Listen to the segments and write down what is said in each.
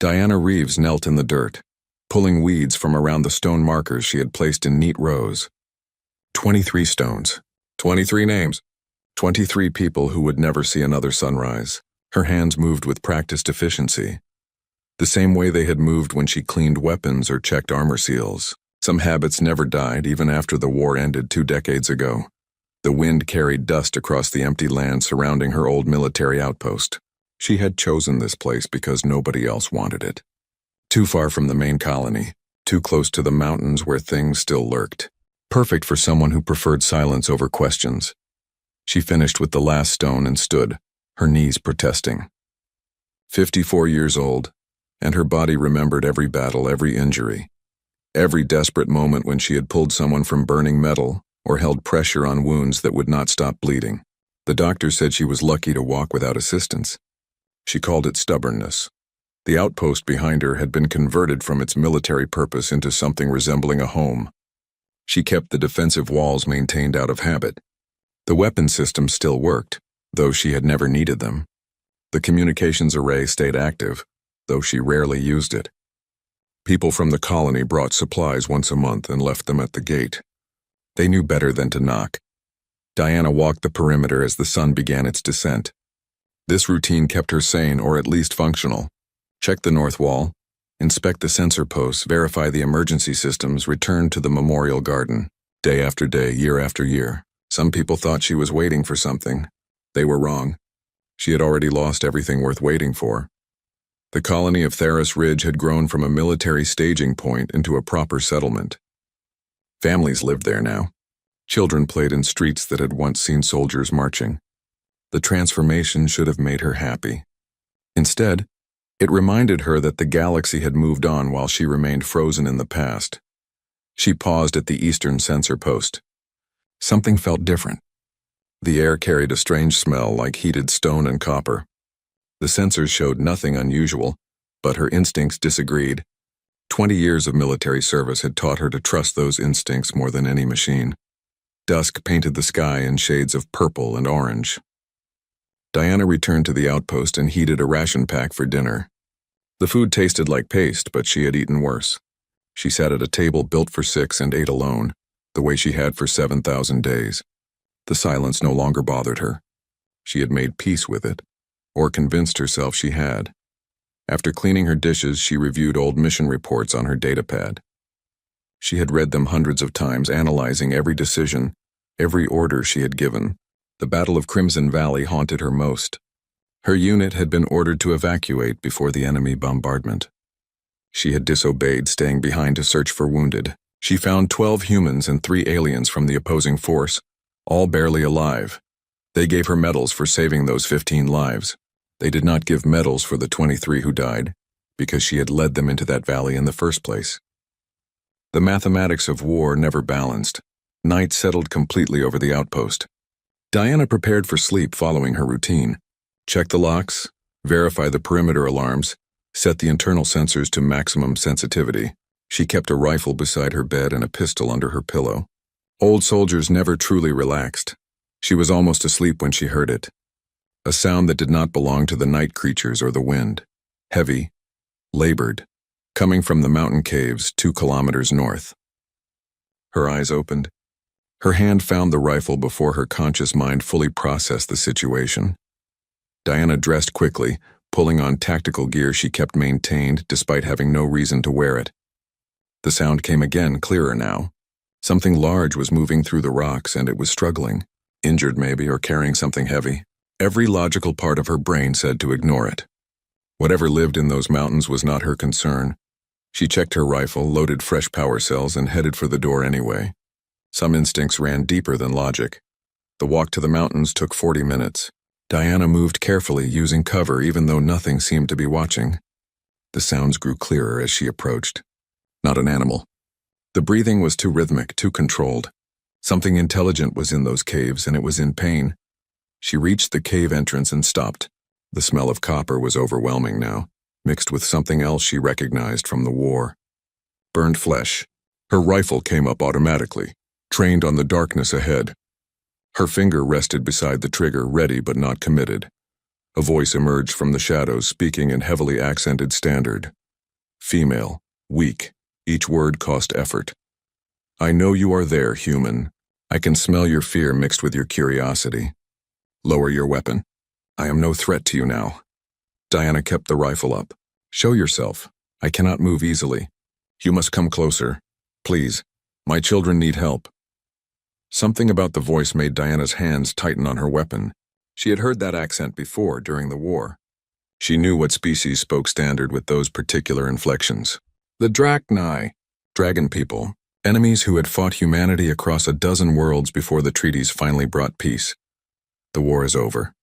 Diana Reeves knelt in the dirt, pulling weeds from around the stone markers she had placed in neat rows. 23 stones, 23 names, 23 people who would never see another sunrise. Her hands moved with practiced efficiency, the same way they had moved when she cleaned weapons or checked armor seals. Some habits never died even after the war ended 2 decades ago. The wind carried dust across the empty land surrounding her old military outpost. She had chosen this place because nobody else wanted it. Too far from the main colony, too close to the mountains where things still lurked. Perfect for someone who preferred silence over questions. She finished with the last stone and stood, her knees protesting. 54 years old, and her body remembered every battle, every injury, every desperate moment when she had pulled someone from burning metal or held pressure on wounds that would not stop bleeding. The doctor said she was lucky to walk without assistance. She called it stubbornness. The outpost behind her had been converted from its military purpose into something resembling a home. She kept the defensive walls maintained out of habit. The weapon system still worked, though she had never needed them. The communications array stayed active, though she rarely used it. People from the colony brought supplies once a month and left them at the gate. They knew better than to knock. Diana walked the perimeter as the sun began its descent. This routine kept her sane, or at least functional. Check the north wall, inspect the sensor posts, verify the emergency systems, return to the memorial garden. Day after day, year after year. Some people thought she was waiting for something. They were wrong. She had already lost everything worth waiting for. The colony of Theris Ridge had grown from a military staging point into a proper settlement. Families lived there now. Children played in streets that had once seen soldiers marching. The transformation should have made her happy. Instead, it reminded her that the galaxy had moved on while she remained frozen in the past. She paused at the eastern sensor post. Something felt different. The air carried a strange smell like heated stone and copper. The sensors showed nothing unusual, but her instincts disagreed. 20 years of military service had taught her to trust those instincts more than any machine. Dusk painted the sky in shades of purple and orange. Diana returned to the outpost and heated a ration pack for dinner. The food tasted like paste, but she had eaten worse. She sat at a table built for 6 and ate alone, the way she had for 7,000 days. The silence no longer bothered her. She had made peace with it, or convinced herself she had. After cleaning her dishes, she reviewed old mission reports on her datapad. She had read them hundreds of times, analyzing every decision, every order she had given. The Battle of Crimson Valley haunted her most. Her unit had been ordered to evacuate before the enemy bombardment. She had disobeyed, staying behind to search for wounded. She found 12 humans and 3 aliens from the opposing force, all barely alive. They gave her medals for saving those 15 lives. They did not give medals for the 23 who died, because she had led them into that valley in the first place. The mathematics of war never balanced. Night settled completely over the outpost. Diana prepared for sleep following her routine. Check the locks, verify the perimeter alarms, set the internal sensors to maximum sensitivity. She kept a rifle beside her bed and a pistol under her pillow. Old soldiers never truly relaxed. She was almost asleep when she heard it. A sound that did not belong to the night creatures or the wind. Heavy, labored, coming from the mountain caves 2 kilometers north. Her eyes opened. Her hand found the rifle before her conscious mind fully processed the situation. Diana dressed quickly, pulling on tactical gear she kept maintained despite having no reason to wear it. The sound came again, clearer now. Something large was moving through the rocks, and it was struggling, injured maybe, or carrying something heavy. Every logical part of her brain said to ignore it. Whatever lived in those mountains was not her concern. She checked her rifle, loaded fresh power cells, and headed for the door anyway. Some instincts ran deeper than logic. The walk to the mountains took 40 minutes. Diana moved carefully, using cover even though nothing seemed to be watching. The sounds grew clearer as she approached. Not an animal. The breathing was too rhythmic, too controlled. Something intelligent was in those caves, and it was in pain. She reached the cave entrance and stopped. The smell of copper was overwhelming now, mixed with something else she recognized from the war. Burned flesh. Her rifle came up automatically, trained on the darkness ahead. Her finger rested beside the trigger, ready but not committed. A voice emerged from the shadows, speaking in heavily accented standard. Female, weak, each word cost effort. I know you are there, human. I can smell your fear mixed with your curiosity. Lower your weapon. I am no threat to you now. Diana kept the rifle up. Show yourself. I cannot move easily. You must come closer. Please. My children need help. Something about the voice made Diana's hands tighten on her weapon. She had heard that accent before, during the war. She knew what species spoke standard with those particular inflections. The Drachnai, dragon people, enemies who had fought humanity across a dozen worlds before the treaties finally brought peace. The war is over,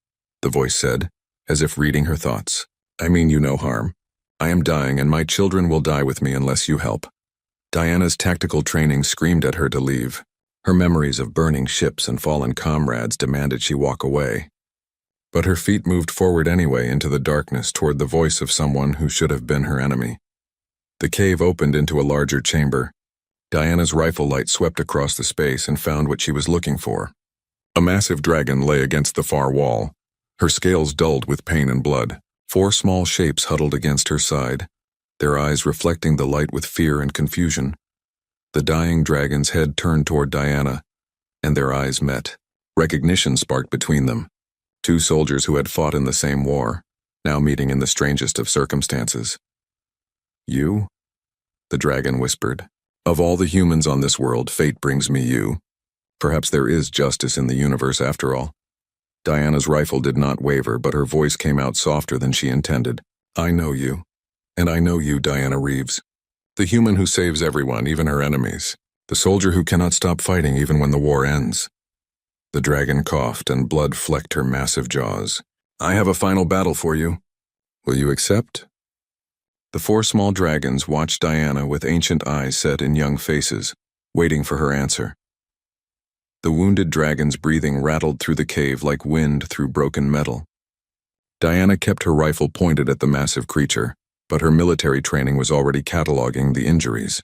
the voice said, as if reading her thoughts. I mean you no harm. I am dying, and my children will die with me unless you help. Diana's tactical training screamed at her to leave. Her memories of burning ships and fallen comrades demanded she walk away. But her feet moved forward anyway into the darkness toward the voice of someone who should have been her enemy. The cave opened into a larger chamber. Diana's rifle light swept across the space and found what she was looking for. A massive dragon lay against the far wall, her scales dulled with pain and blood. 4 small shapes huddled against her side, their eyes reflecting the light with fear and confusion. The dying dragon's head turned toward Diana, and their eyes met. Recognition sparked between them. 2 soldiers who had fought in the same war, now meeting in the strangest of circumstances. You? The dragon whispered. Of all the humans on this world, fate brings me you. Perhaps there is justice in the universe after all. Diana's rifle did not waver, but her voice came out softer than she intended. I know you. And I know you, Diana Reeves. The human who saves everyone, even her enemies. The soldier who cannot stop fighting even when the war ends. The dragon coughed and blood flecked her massive jaws. I have a final battle for you. Will you accept? The 4 small dragons watched Diana with ancient eyes set in young faces, waiting for her answer. The wounded dragon's breathing rattled through the cave like wind through broken metal. Diana kept her rifle pointed at the massive creature, but her military training was already cataloging the injuries.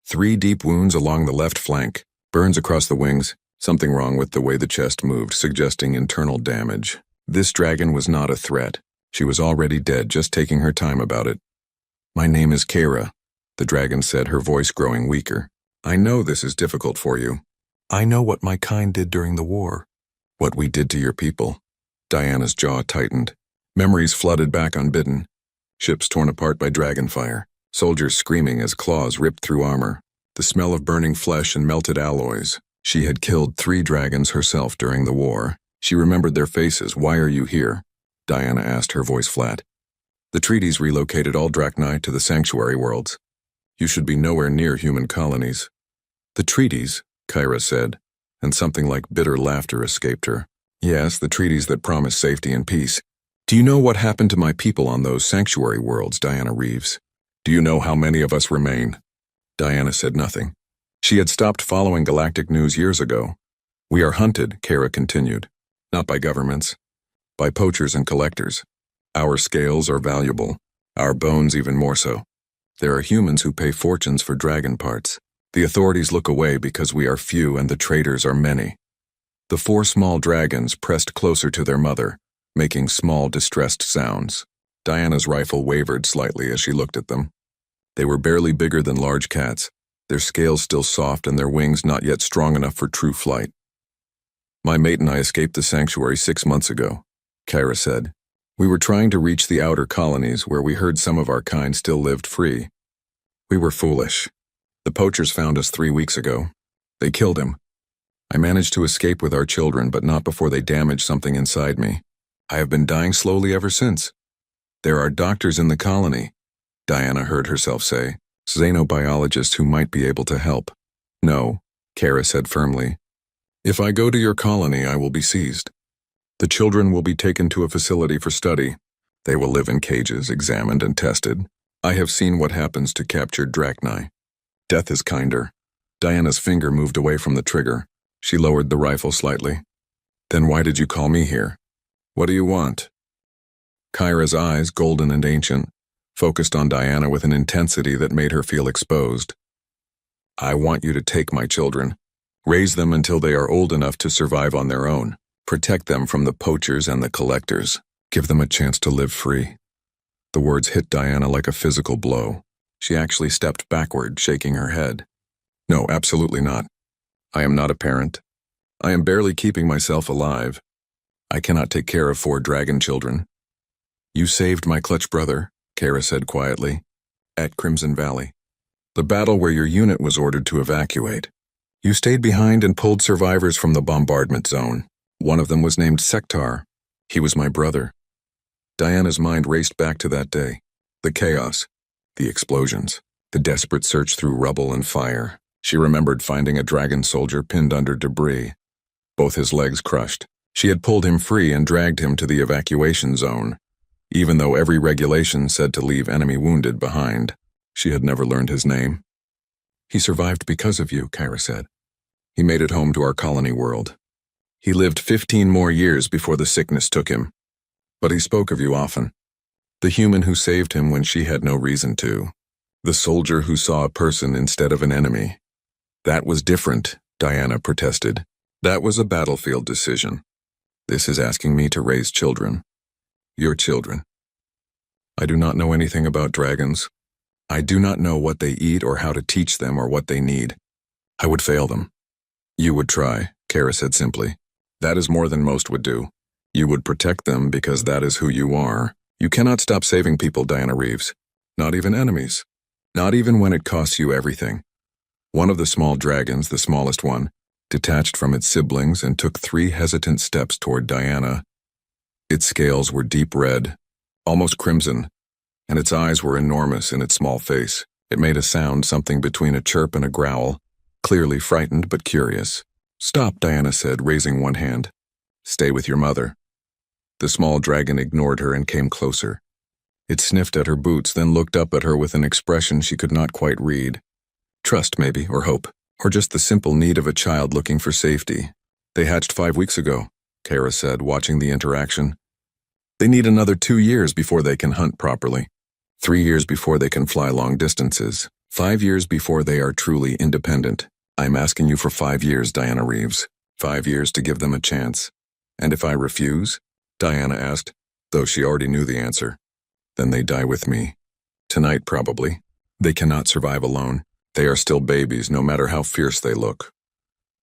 3 deep wounds along the left flank, burns across the wings, something wrong with the way the chest moved, suggesting internal damage. This dragon was not a threat. She was already dead, just taking her time about it. My name is Kara, the dragon said, her voice growing weaker. I know this is difficult for you. I know what my kind did during the war. What we did to your people. Diana's jaw tightened. Memories flooded back unbidden. Ships torn apart by dragonfire. Soldiers screaming as claws ripped through armor. The smell of burning flesh and melted alloys. She had killed 3 dragons herself during the war. She remembered their faces. Why are you here? Diana asked, her voice flat. The treaties relocated all Drachnai to the sanctuary worlds. You should be nowhere near human colonies. The treaties, Kyra said, and something like bitter laughter escaped her. Yes, the treaties that promise safety and peace. Do you know what happened to my people on those sanctuary worlds, Diana Reeves? Do you know how many of us remain? Diana said nothing. She had stopped following galactic news years ago. We are hunted, Kara continued. Not by governments. By poachers and collectors. Our scales are valuable. Our bones even more so. There are humans who pay fortunes for dragon parts. The authorities look away because we are few and the traders are many. The 4 small dragons pressed closer to their mother, making small, distressed sounds. Diana's rifle wavered slightly as she looked at them. They were barely bigger than large cats, their scales still soft and their wings not yet strong enough for true flight. My mate and I escaped the sanctuary 6 months ago, Kyra said. We were trying to reach the outer colonies where we heard some of our kind still lived free. We were foolish. The poachers found us 3 weeks ago. They killed him. I managed to escape with our children, but not before they damaged something inside me. I have been dying slowly ever since. There are doctors in the colony, Diana heard herself say, xenobiologists who might be able to help. No, Kara said firmly. If I go to your colony, I will be seized. The children will be taken to a facility for study. They will live in cages, examined and tested. I have seen what happens to captured Drachnai. Death is kinder. Diana's finger moved away from the trigger. She lowered the rifle slightly. Then why did you call me here? What do you want? Kyra's eyes, golden and ancient, focused on Diana with an intensity that made her feel exposed. I want you to take my children. Raise them until they are old enough to survive on their own. Protect them from the poachers and the collectors. Give them a chance to live free. The words hit Diana like a physical blow. She actually stepped backward, shaking her head. No, absolutely not. I am not a parent. I am barely keeping myself alive. I cannot take care of 4 dragon children. You saved my clutch brother, Kara said quietly, at Crimson Valley. The battle where your unit was ordered to evacuate. You stayed behind and pulled survivors from the bombardment zone. One of them was named Sektar. He was my brother. Diana's mind raced back to that day. The chaos, the explosions, the desperate search through rubble and fire. She remembered finding a dragon soldier pinned under debris, both his legs crushed. She had pulled him free and dragged him to the evacuation zone. Even though every regulation said to leave enemy wounded behind, she had never learned his name. He survived because of you, Kyra said. He made it home to our colony world. He lived 15 more years before the sickness took him. But he spoke of you often. The human who saved him when she had no reason to. The soldier who saw a person instead of an enemy. That was different, Diana protested. That was a battlefield decision. This is asking me to raise children. Your children. I do not know anything about dragons. I do not know what they eat or how to teach them or what they need. I would fail them. You would try, Kara said simply. That is more than most would do. You would protect them because that is who you are. You cannot stop saving people, Diana Reeves. Not even enemies. Not even when it costs you everything. One of the small dragons, the smallest one, detached from its siblings and took 3 hesitant steps toward Diana. Its scales were deep red, almost crimson, and its eyes were enormous in its small face. It made a sound something between a chirp and a growl, clearly frightened but curious. Stop, Diana said, raising one hand. Stay with your mother. The small dragon ignored her and came closer. It sniffed at her boots, then looked up at her with an expression she could not quite read. Trust, maybe, or hope, or just the simple need of a child looking for safety. They hatched 5 weeks ago, Kara said, watching the interaction. They need another 2 years before they can hunt properly. 3 years before they can fly long distances. 5 years before they are truly independent. I'm asking you for 5 years, Diana Reeves. 5 years to give them a chance. And if I refuse? Diana asked, though she already knew the answer. Then they die with me. Tonight, probably. They cannot survive alone. They are still babies, no matter how fierce they look.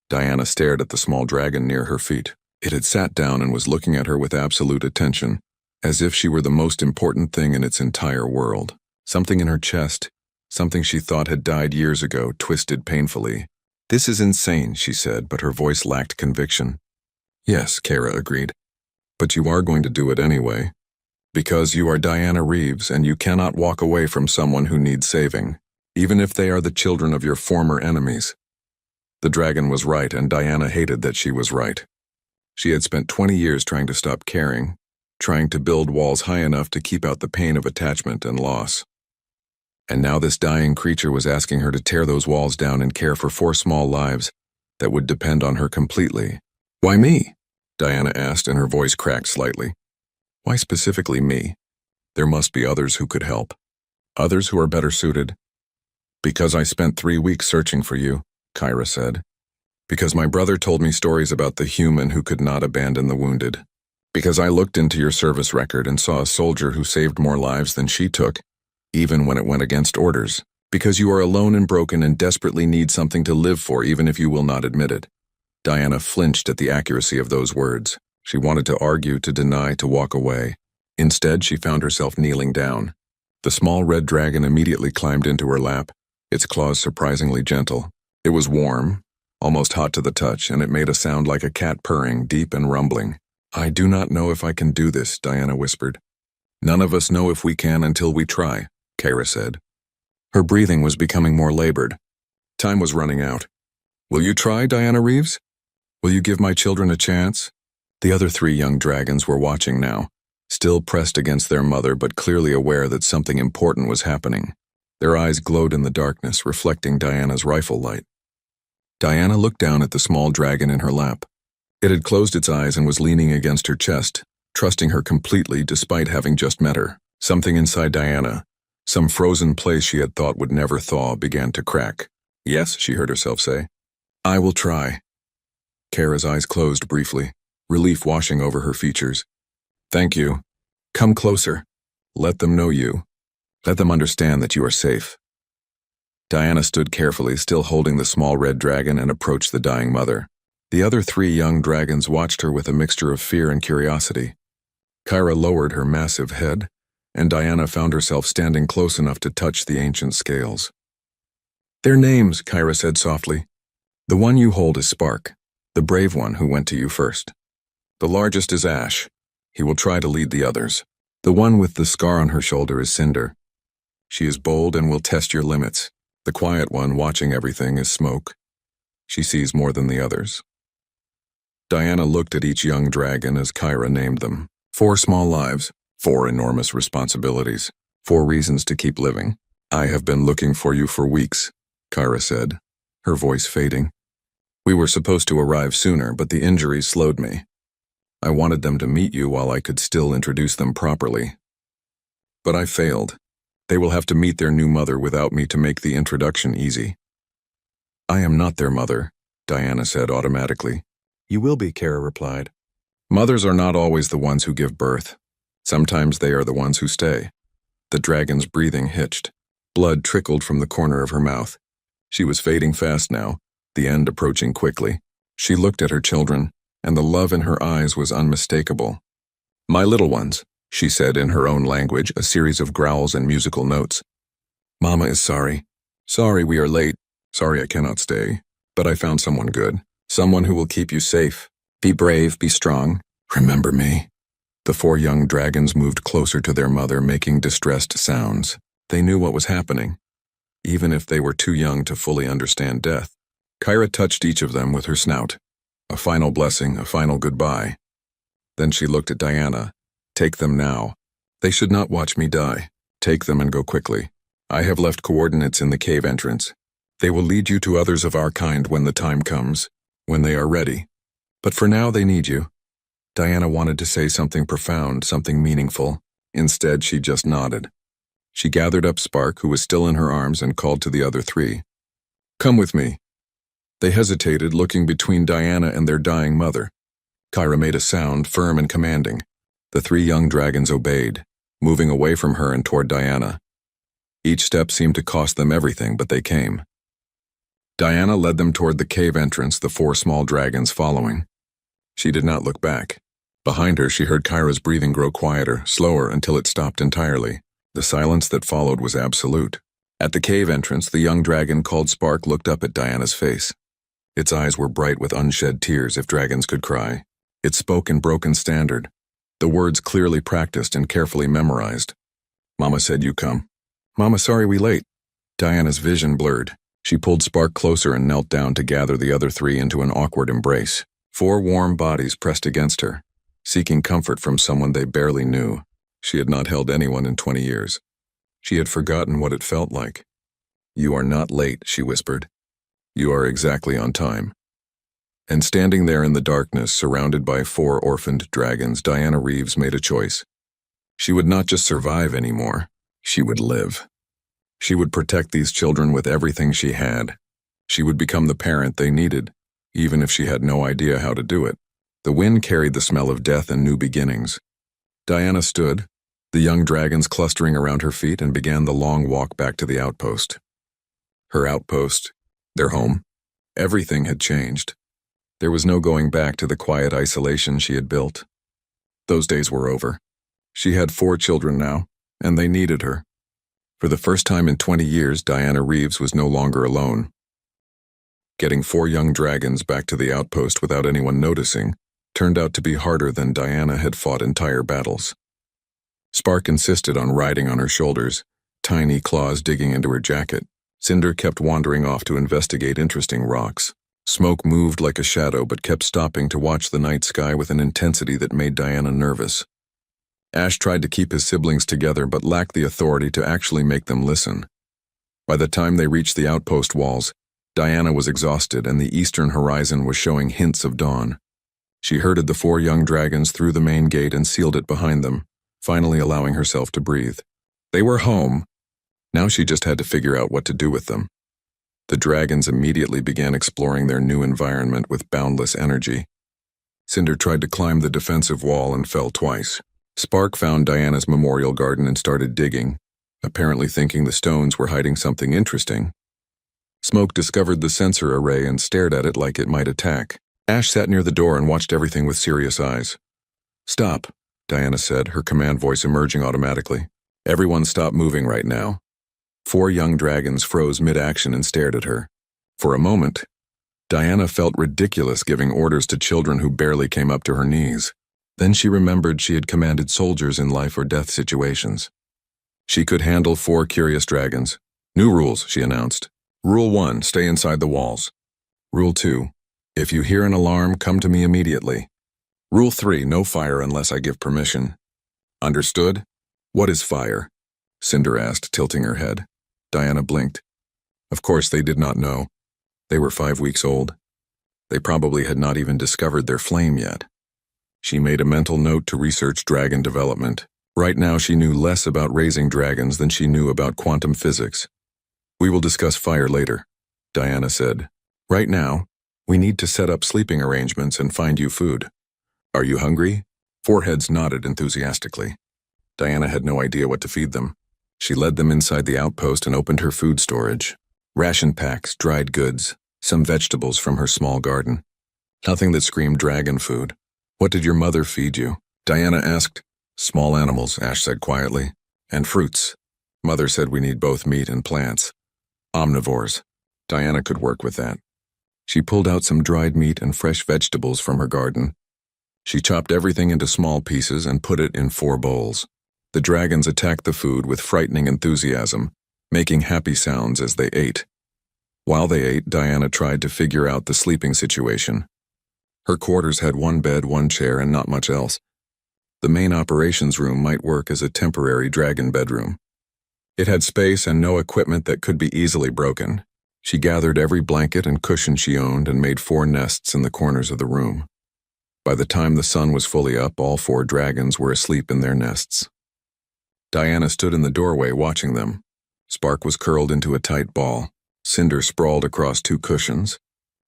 Diana stared at the small dragon near her feet. It had sat down and was looking at her with absolute attention, as if she were the most important thing in its entire world. Something in her chest, something she thought had died years ago, twisted painfully. This is insane, she said, but her voice lacked conviction. Yes, Kara agreed. But you are going to do it anyway. Because you are Diana Reeves and you cannot walk away from someone who needs saving, even if they are the children of your former enemies. The dragon was right, and Diana hated that she was right. She had spent 20 years trying to stop caring, trying to build walls high enough to keep out the pain of attachment and loss. And now this dying creature was asking her to tear those walls down and care for 4 small lives that would depend on her completely. Why me? Diana asked, and her voice cracked slightly. Why specifically me? There must be others who could help. Others who are better suited. Because I spent 3 weeks searching for you, Kyra said. Because my brother told me stories about the human who could not abandon the wounded. Because I looked into your service record and saw a soldier who saved more lives than she took, even when it went against orders. Because you are alone and broken and desperately need something to live for, even if you will not admit it. Diana flinched at the accuracy of those words. She wanted to argue, to deny, to walk away. Instead, she found herself kneeling down. The small red dragon immediately climbed into her lap, its claws surprisingly gentle. It was warm, almost hot to the touch, and it made a sound like a cat purring, deep and rumbling. I do not know if I can do this, Diana whispered. None of us know if we can until we try, Kara said. Her breathing was becoming more labored. Time was running out. Will you try, Diana Reeves? Will you give my children a chance? The other 3 young dragons were watching now, still pressed against their mother but clearly aware that something important was happening. Their eyes glowed in the darkness, reflecting Diana's rifle light. Diana looked down at the small dragon in her lap. It had closed its eyes and was leaning against her chest, trusting her completely despite having just met her. Something inside Diana, some frozen place she had thought would never thaw, began to crack. Yes, she heard herself say. I will try. Kara's eyes closed briefly, relief washing over her features. Thank you, Come closer. Let them know you. Let them understand that you are safe. Diana stood carefully, still holding the small red dragon, and approached the dying mother. The other 3 young dragons watched her with a mixture of fear and curiosity. Kyra lowered her massive head, and Diana found herself standing close enough to touch the ancient scales. Their names, Kyra said softly. The one you hold is Spark, the brave one who went to you first. The largest is Ash. He will try to lead the others. The one with the scar on her shoulder is Cinder. She is bold and will test your limits. The quiet one watching everything is Smoke. She sees more than the others. Diana looked at each young dragon as Kyra named them. 4 small lives, 4 enormous responsibilities, 4 reasons to keep living. I have been looking for you for weeks, Kyra said, her voice fading. We were supposed to arrive sooner, but the injuries slowed me. I wanted them to meet you while I could still introduce them properly. But I failed. They will have to meet their new mother without me to make the introduction easy. I am not their mother, Diana said automatically. You will be, Kara replied. Mothers are not always the ones who give birth. Sometimes they are the ones who stay. The dragon's breathing hitched. Blood trickled from the corner of her mouth. She was fading fast now, the end approaching quickly. She looked at her children, and the love in her eyes was unmistakable. My little ones, she said in her own language, a series of growls and musical notes. Mama is sorry. Sorry we are late. Sorry I cannot stay. But I found someone good. Someone who will keep you safe. Be brave, be strong. Remember me. The 4 young dragons moved closer to their mother, making distressed sounds. They knew what was happening, even if they were too young to fully understand death. Kyra touched each of them with her snout. A final blessing, a final goodbye. Then she looked at Diana. Take them now. They should not watch me die. Take them and go quickly. I have left coordinates in the cave entrance. They will lead you to others of our kind when the time comes, when they are ready. But for now they need you. Diana wanted to say something profound, something meaningful. Instead, she just nodded. She gathered up Spark, who was still in her arms, and called to the other 3. Come with me. They hesitated, looking between Diana and their dying mother. Kyra made a sound, firm and commanding. The 3 young dragons obeyed, moving away from her and toward Diana. Each step seemed to cost them everything, but they came. Diana led them toward the cave entrance, the 4 small dragons following. She did not look back. Behind her, she heard Kyra's breathing grow quieter, slower, until it stopped entirely. The silence that followed was absolute. At the cave entrance, the young dragon called Spark looked up at Diana's face. Its eyes were bright with unshed tears, if dragons could cry. It spoke in broken standard, the words clearly practiced and carefully memorized. Mama said you come. Mama, sorry we late. Diana's vision blurred. She pulled Spark closer and knelt down to gather the other 3 into an awkward embrace. 4 warm bodies pressed against her, seeking comfort from someone they barely knew. She had not held anyone in 20 years. She had forgotten what it felt like. You are not late, she whispered. You are exactly on time. And standing there in the darkness, surrounded by 4 orphaned dragons, Diana Reeves made a choice. She would not just survive anymore. She would live. She would protect these children with everything she had. She would become the parent they needed, even if she had no idea how to do it. The wind carried the smell of death and new beginnings. Diana stood, the young dragons clustering around her feet, and began the long walk back to the outpost. Her outpost, their home. Everything had changed. There was no going back to the quiet isolation she had built. Those days were over. She had 4 children now, and they needed her. For the first time in 20 years, Diana Reeves was no longer alone. Getting 4 young dragons back to the outpost without anyone noticing turned out to be harder than Diana had fought entire battles. Spark insisted on riding on her shoulders, tiny claws digging into her jacket. Cinder kept wandering off to investigate interesting rocks. Smoke moved like a shadow but kept stopping to watch the night sky with an intensity that made Diana nervous. Ash tried to keep his siblings together but lacked the authority to actually make them listen. By the time they reached the outpost walls, Diana was exhausted and the eastern horizon was showing hints of dawn. She herded the 4 young dragons through the main gate and sealed it behind them, finally allowing herself to breathe. They were home. Now she just had to figure out what to do with them. The dragons immediately began exploring their new environment with boundless energy. Cinder tried to climb the defensive wall and fell twice. Spark found Diana's memorial garden and started digging, apparently thinking the stones were hiding something interesting. Smoke discovered the sensor array and stared at it like it might attack. Ash sat near the door and watched everything with serious eyes. "Stop," Diana said, her command voice emerging automatically. "Everyone stop moving right now." 4 young dragons froze mid-action and stared at her. For a moment, Diana felt ridiculous giving orders to children who barely came up to her knees. Then she remembered she had commanded soldiers in life-or-death situations. She could handle 4 curious dragons. "New rules," she announced. "Rule 1, stay inside the walls. Rule 2, if you hear an alarm, come to me immediately. Rule 3, no fire unless I give permission. Understood?" "What is fire?" Cinder asked, tilting her head. Diana blinked. Of course they did not know. They were 5 weeks old. They probably had not even discovered their flame yet. She made a mental note to research dragon development. Right now she knew less about raising dragons than she knew about quantum physics. "We will discuss fire later," Diana said. "Right now, we need to set up sleeping arrangements and find you food. Are you hungry?" 4 heads nodded enthusiastically. Diana had no idea what to feed them. She led them inside the outpost and opened her food storage. Ration packs, dried goods, some vegetables from her small garden. Nothing that screamed dragon food. "What did your mother feed you?" Diana asked. "Small animals," Ash said quietly. "And fruits. Mother said we need both meat and plants. Omnivores." Diana could work with that. She pulled out some dried meat and fresh vegetables from her garden. She chopped everything into small pieces and put it in 4 bowls. The dragons attacked the food with frightening enthusiasm, making happy sounds as they ate. While they ate, Diana tried to figure out the sleeping situation. Her quarters had 1 bed, 1 chair, and not much else. The main operations room might work as a temporary dragon bedroom. It had space and no equipment that could be easily broken. She gathered every blanket and cushion she owned and made 4 nests in the corners of the room. By the time the sun was fully up, all 4 dragons were asleep in their nests. Diana stood in the doorway watching them. Spark was curled into a tight ball. Cinder sprawled across 2 cushions.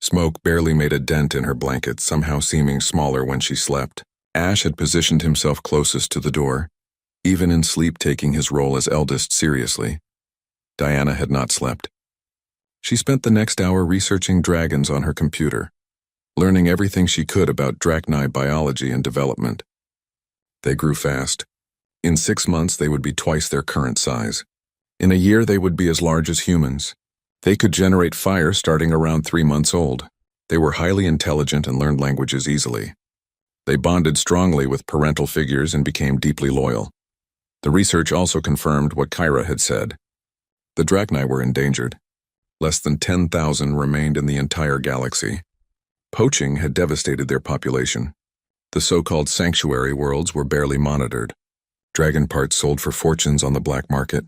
Smoke barely made a dent in her blanket, somehow seeming smaller when she slept. Ash had positioned himself closest to the door, even in sleep taking his role as eldest seriously. Diana had not slept. She spent the next hour researching dragons on her computer, learning everything she could about drachnide biology and development. They grew fast. In 6 months, they would be twice their current size. In a year, they would be as large as humans. They could generate fire starting around 3 months old. They were highly intelligent and learned languages easily. They bonded strongly with parental figures and became deeply loyal. The research also confirmed what Kyra had said. The drachni were endangered. Less than 10,000 remained in the entire galaxy. Poaching had devastated their population. The so-called sanctuary worlds were barely monitored. Dragon parts sold for fortunes on the black market.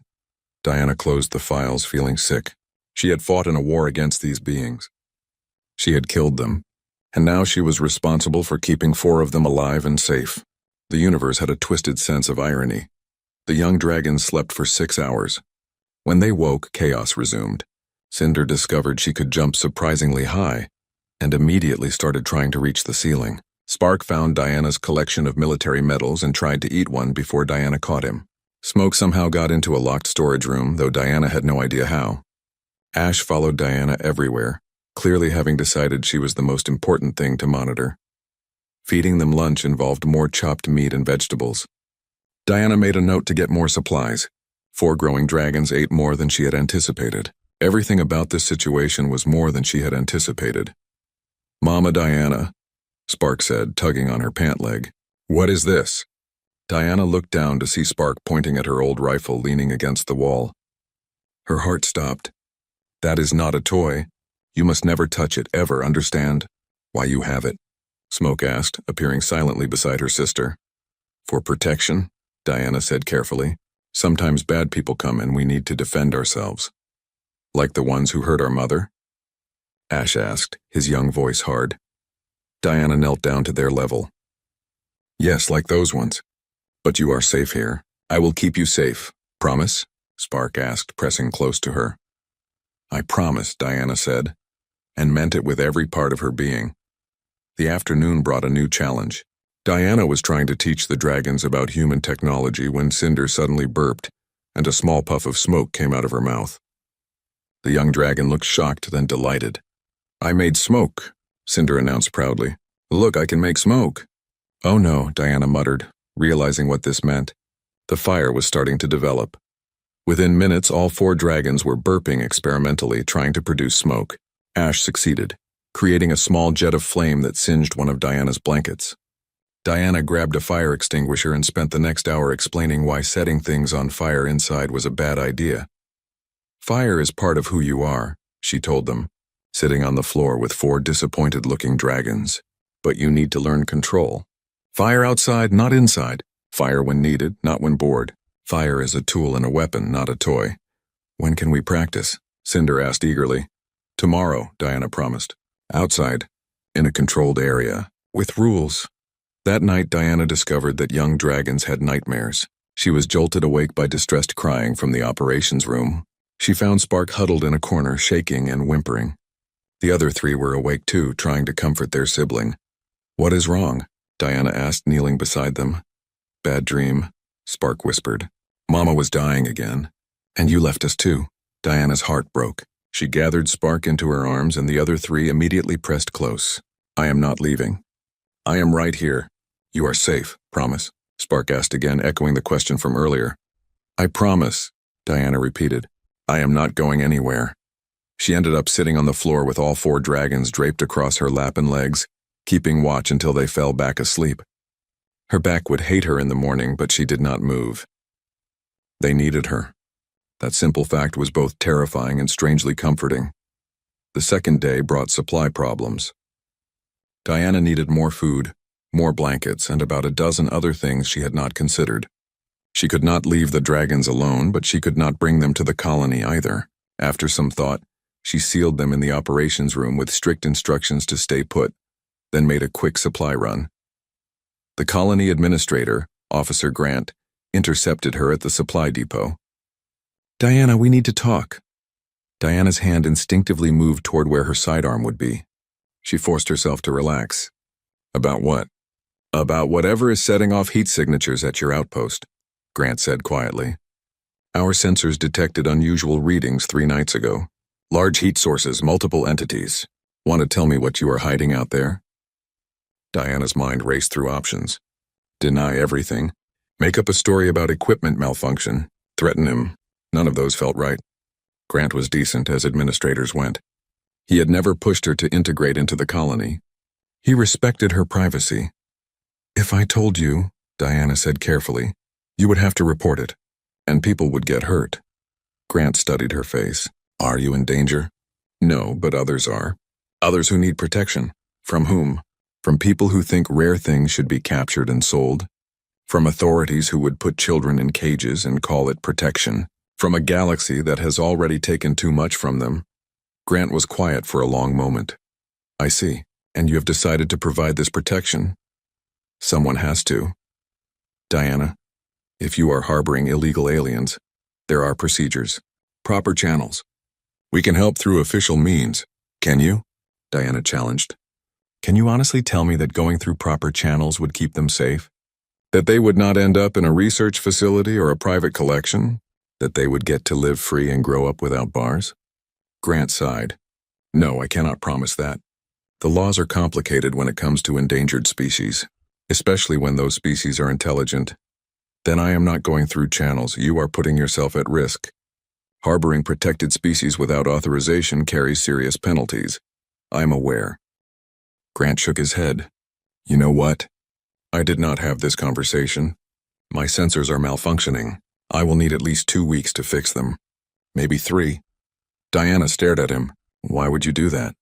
Diana closed the files, feeling sick. She had fought in a war against these beings. She had killed them, and now she was responsible for keeping 4 of them alive and safe. The universe had a twisted sense of irony. The young dragons slept for 6 hours. When they woke, chaos resumed. Cinder discovered she could jump surprisingly high, and immediately started trying to reach the ceiling. Spark found Diana's collection of military medals and tried to eat one before Diana caught him. Smoke somehow got into a locked storage room, though Diana had no idea how. Ash followed Diana everywhere, clearly having decided she was the most important thing to monitor. Feeding them lunch involved more chopped meat and vegetables. Diana made a note to get more supplies. 4 growing dragons ate more than she had anticipated. Everything about this situation was more than she had anticipated. "Mama Diana," Spark said, tugging on her pant leg. "What is this?" Diana looked down to see Spark pointing at her old rifle leaning against the wall. Her heart stopped. "That is not a toy. You must never touch it, ever, understand? Why you have it?" Smoke asked, appearing silently beside her sister. "For protection," Diana said carefully. "Sometimes bad people come and we need to defend ourselves." "Like the ones who hurt our mother?" Ash asked, his young voice hard. Diana knelt down to their level. "Yes, like those ones. But you are safe here. I will keep you safe. Promise?" Spark asked, pressing close to her. "I promise," Diana said, and meant it with every part of her being. The afternoon brought a new challenge. Diana was trying to teach the dragons about human technology when Cinder suddenly burped, and a small puff of smoke came out of her mouth. The young dragon looked shocked, then delighted. "I made smoke," Cinder announced proudly. "Look, I can make smoke." "Oh no," Diana muttered, realizing what this meant. The fire was starting to develop. Within minutes, all 4 dragons were burping experimentally, trying to produce smoke. Ash succeeded, creating a small jet of flame that singed one of Diana's blankets. Diana grabbed a fire extinguisher and spent the next hour explaining why setting things on fire inside was a bad idea. "Fire is part of who you are," she told them, sitting on the floor with 4 disappointed-looking dragons. "But you need to learn control. Fire outside, not inside. Fire when needed, not when bored. Fire is a tool and a weapon, not a toy." "When can we practice?" Cinder asked eagerly. "Tomorrow," Diana promised. "Outside, in a controlled area, with rules." That night, Diana discovered that young dragons had nightmares. She was jolted awake by distressed crying from the operations room. She found Spark huddled in a corner, shaking and whimpering. The other 3 were awake too, trying to comfort their sibling. "What is wrong?" Diana asked, kneeling beside them. "Bad dream," Spark whispered. "Mama was dying again. And you left us too." Diana's heart broke. She gathered Spark into her arms, and the other 3 immediately pressed close. "I am not leaving. I am right here. You are safe, promise?" Spark asked again, echoing the question from earlier. "I promise," Diana repeated. "I am not going anywhere." She ended up sitting on the floor with all 4 dragons draped across her lap and legs, keeping watch until they fell back asleep. Her back would hate her in the morning, but she did not move. They needed her. That simple fact was both terrifying and strangely comforting. The second day brought supply problems. Diana needed more food, more blankets, and about a dozen other things she had not considered. She could not leave the dragons alone, but she could not bring them to the colony either. After some thought, she sealed them in the operations room with strict instructions to stay put, then made a quick supply run. The colony administrator, Officer Grant, intercepted her at the supply depot. "Diana, we need to talk." Diana's hand instinctively moved toward where her sidearm would be. She forced herself to relax. "About what?" "About whatever is setting off heat signatures at your outpost," Grant said quietly. "Our sensors detected unusual readings 3 nights ago. Large heat sources, multiple entities. Want to tell me what you are hiding out there?" Diana's mind raced through options. Deny everything. Make up a story about equipment malfunction. Threaten him. None of those felt right. Grant was decent, as administrators went. He had never pushed her to integrate into the colony. He respected her privacy. "If I told you," Diana said carefully, "you would have to report it, and people would get hurt." Grant studied her face. "Are you in danger?" "No, but others are. Others who need protection." "From whom?" "From people who think rare things should be captured and sold. From authorities who would put children in cages and call it protection. From a galaxy that has already taken too much from them." Grant was quiet for a long moment. "I see. And you have decided to provide this protection?" "Someone has to." "Diana, if you are harboring illegal aliens, there are procedures, proper channels. We can help through official means. Can you?" Diana challenged. "Can you honestly tell me that going through proper channels would keep them safe? That they would not end up in a research facility or a private collection? That they would get to live free and grow up without bars?" Grant sighed. "No, I cannot promise that. The laws are complicated when it comes to endangered species, especially when those species are intelligent. Then I am not going through channels. You are putting yourself at risk. Harboring protected species without authorization carries serious penalties. I am aware." Grant shook his head. "You know what? I did not have this conversation. My sensors are malfunctioning. I will need at least 2 weeks to fix them. Maybe 3. Diana stared at him. "Why would you do that?"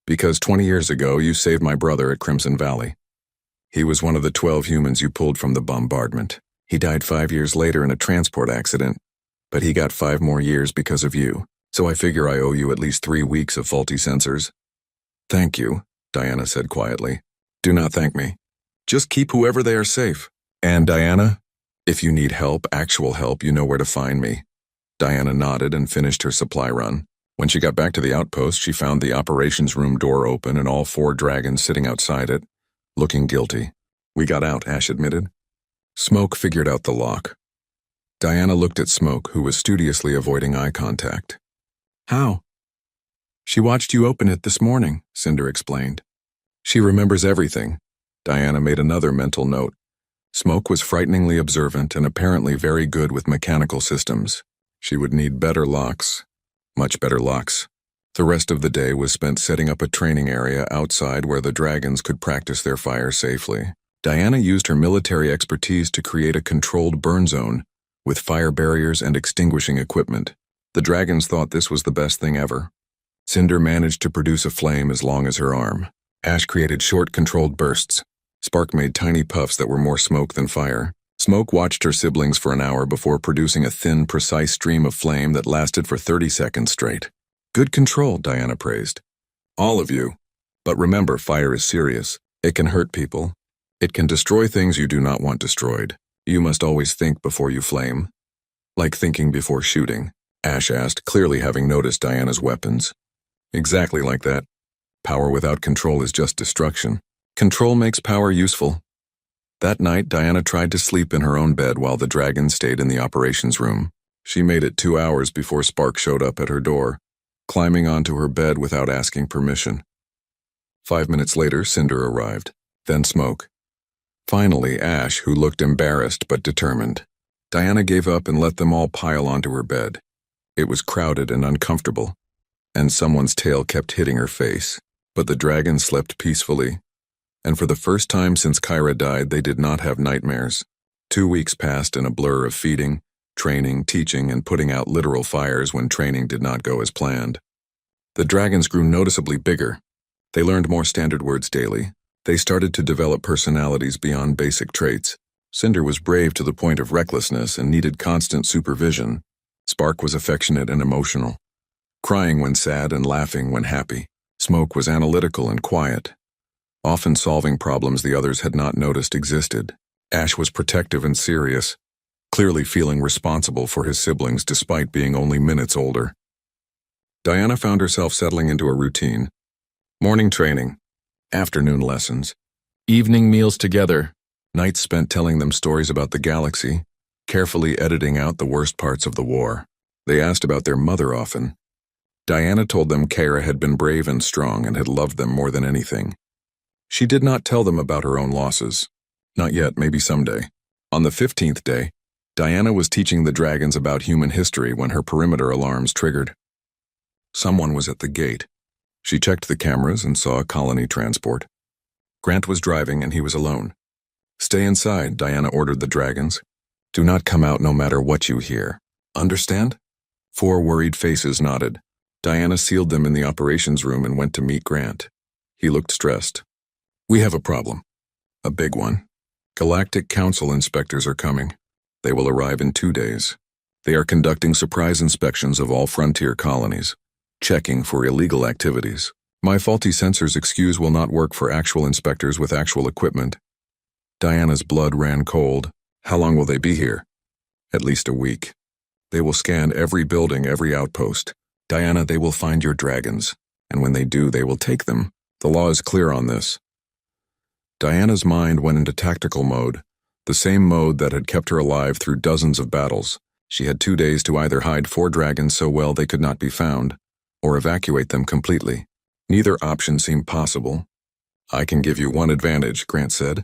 "Because 20 years ago you saved my brother at Crimson Valley. He was one of the 12 humans you pulled from the bombardment. He died 5 years later in a transport accident, but he got 5 more years because of you. So I figure I owe you at least 3 weeks of faulty sensors." "Thank you," Diana said quietly. "Do not thank me. Just keep whoever they are safe. And Diana, if you need help, actual help, you know where to find me." Diana nodded and finished her supply run. When she got back to the outpost, she found the operations room door open and all 4 dragons sitting outside it, looking guilty. We got out, Ash admitted. Smoke figured out the lock. Diana looked at Smoke, who was studiously avoiding eye contact. How? She watched you open it this morning, Cinder explained. She remembers everything. Diana made another mental note. Smoke was frighteningly observant and apparently very good with mechanical systems. She would need better locks. Much better locks. The rest of the day was spent setting up a training area outside where the dragons could practice their fire safely. Diana used her military expertise to create a controlled burn zone with fire barriers and extinguishing equipment. The dragons thought this was the best thing ever. Cinder managed to produce a flame as long as her arm. Ash created short, controlled bursts. Spark made tiny puffs that were more smoke than fire. Smoke watched her siblings for an hour before producing a thin, precise stream of flame that lasted for 30 seconds straight. Good control, Diana praised. All of you. But remember, fire is serious. It can hurt people. It can destroy things you do not want destroyed. You must always think before you flame. Like thinking before shooting, Ash asked, clearly having noticed Diana's weapons. Exactly like that. Power without control is just destruction. Control makes power useful. That night, Diana tried to sleep in her own bed while the dragon stayed in the operations room. She made it 2 hours before Spark showed up at her door, climbing onto her bed without asking permission. 5 minutes later, Cinder arrived, then Smoke. Finally, Ash, who looked embarrassed but determined. Diana gave up and let them all pile onto her bed. It was crowded and uncomfortable, and someone's tail kept hitting her face. But the dragon slept peacefully, and for the first time since Kyra died, they did not have nightmares. 2 weeks passed in a blur of feeding, training, teaching, and putting out literal fires when training did not go as planned. The dragons grew noticeably bigger. They learned more standard words daily. They started to develop personalities beyond basic traits. Cinder was brave to the point of recklessness and needed constant supervision. Spark was affectionate and emotional, crying when sad and laughing when happy. Smoke was analytical and quiet, often solving problems the others had not noticed existed. Ash was protective and serious, clearly feeling responsible for his siblings despite being only minutes older. Diana found herself settling into a routine. Morning training, afternoon lessons, evening meals together, nights spent telling them stories about the galaxy, carefully editing out the worst parts of the war. They asked about their mother often. Diana told them Kyra had been brave and strong and had loved them more than anything. She did not tell them about her own losses. Not yet, maybe someday. On the 15th day, Diana was teaching the dragons about human history when her perimeter alarms triggered. Someone was at the gate. She checked the cameras and saw a colony transport. Grant was driving and he was alone. Stay inside, Diana ordered the dragons. Do not come out no matter what you hear. Understand? 4 worried faces nodded. Diana sealed them in the operations room and went to meet Grant. He looked stressed. We have a problem. A big one. Galactic Council inspectors are coming. They will arrive in 2 days. They are conducting surprise inspections of all frontier colonies, checking for illegal activities. My faulty sensors excuse will not work for actual inspectors with actual equipment. Diana's blood ran cold. How long will they be here? At least a week. They will scan every building, every outpost. Diana, they will find your dragons, and when they do, they will take them. The law is clear on this. Diana's mind went into tactical mode, the same mode that had kept her alive through dozens of battles. She had 2 days to either hide 4 dragons so well they could not be found, or evacuate them completely. Neither option seemed possible. I can give you one advantage, Grant said.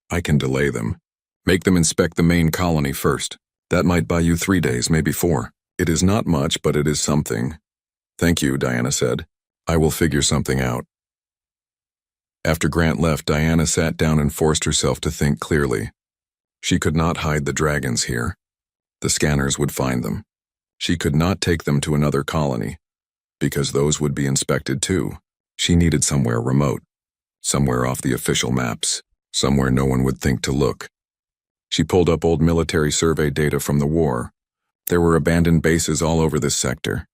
I can delay them. Make them inspect the main colony first. That might buy you 3 days, maybe 4. It is not much, but it is something. Thank you, Diana said. I will figure something out. After Grant left, Diana sat down and forced herself to think clearly. She could not hide the dragons here. The scanners would find them. She could not take them to another colony, because those would be inspected too. She needed somewhere remote, somewhere off the official maps, somewhere no one would think to look. She pulled up old military survey data from the war. There were abandoned bases all over this sector,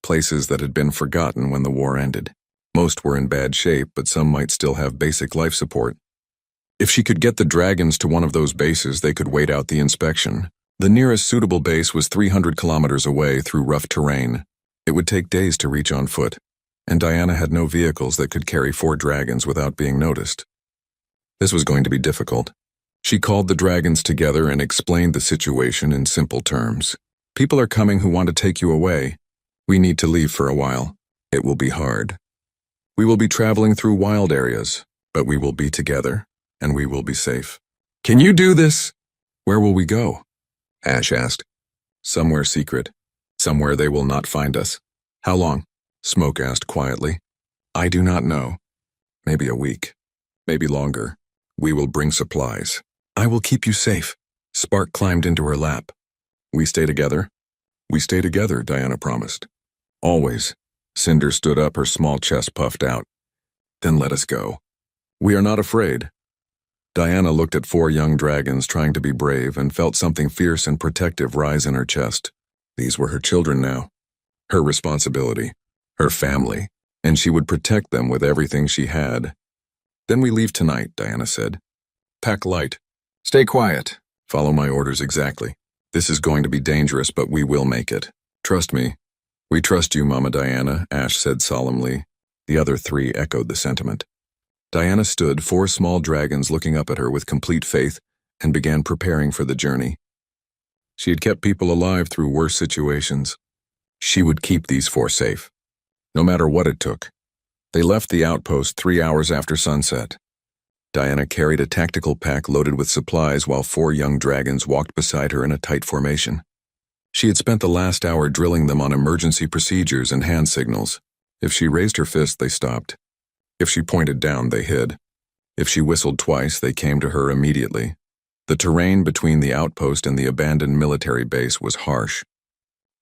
places that had been forgotten when the war ended. Most were in bad shape, but some might still have basic life support. If she could get the dragons to one of those bases, they could wait out the inspection. The nearest suitable base was 300 kilometers away through rough terrain. It would take days to reach on foot, and Diana had no vehicles that could carry 4 dragons without being noticed. This was going to be difficult. She called the dragons together and explained the situation in simple terms. People are coming who want to take you away. We need to leave for a while. It will be hard. We will be traveling through wild areas, but we will be together, and we will be safe. Can you do this? Where will we go? Ash asked. Somewhere secret. Somewhere they will not find us. How long? Smoke asked quietly. I do not know. Maybe a week. Maybe longer. We will bring supplies. I will keep you safe. Spark climbed into her lap. We stay together? We stay together, Diana promised. Always. Cinder stood up, her small chest puffed out. Then let us go. We are not afraid. Diana looked at 4 young dragons trying to be brave and felt something fierce and protective rise in her chest. These were her children now. Her responsibility. Her family. And she would protect them with everything she had. Then we leave tonight, Diana said. Pack light. Stay quiet. Follow my orders exactly. This is going to be dangerous, but we will make it. Trust me. We trust you, Mama Diana, Ash said solemnly. The other 3 echoed the sentiment. Diana stood, 4 small dragons looking up at her with complete faith, and began preparing for the journey. She had kept people alive through worse situations. She would keep these 4 safe, no matter what it took. They left the outpost 3 hours after sunset. Diana carried a tactical pack loaded with supplies while 4 young dragons walked beside her in a tight formation. She had spent the last hour drilling them on emergency procedures and hand signals. If she raised her fist, they stopped. If she pointed down, they hid. If she whistled twice, they came to her immediately. The terrain between the outpost and the abandoned military base was harsh.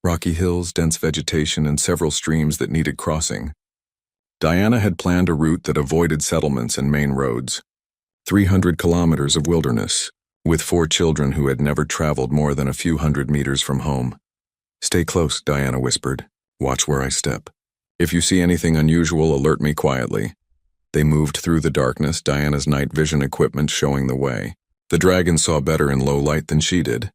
Rocky hills, dense vegetation, and several streams that needed crossing. Diana had planned a route that avoided settlements and main roads. 300 kilometers of wilderness, with 4 children who had never traveled more than a few hundred meters from home. Stay close, Diana whispered. Watch where I step. If you see anything unusual, alert me quietly. They moved through the darkness, Diana's night vision equipment showing the way. The dragons saw better in low light than she did,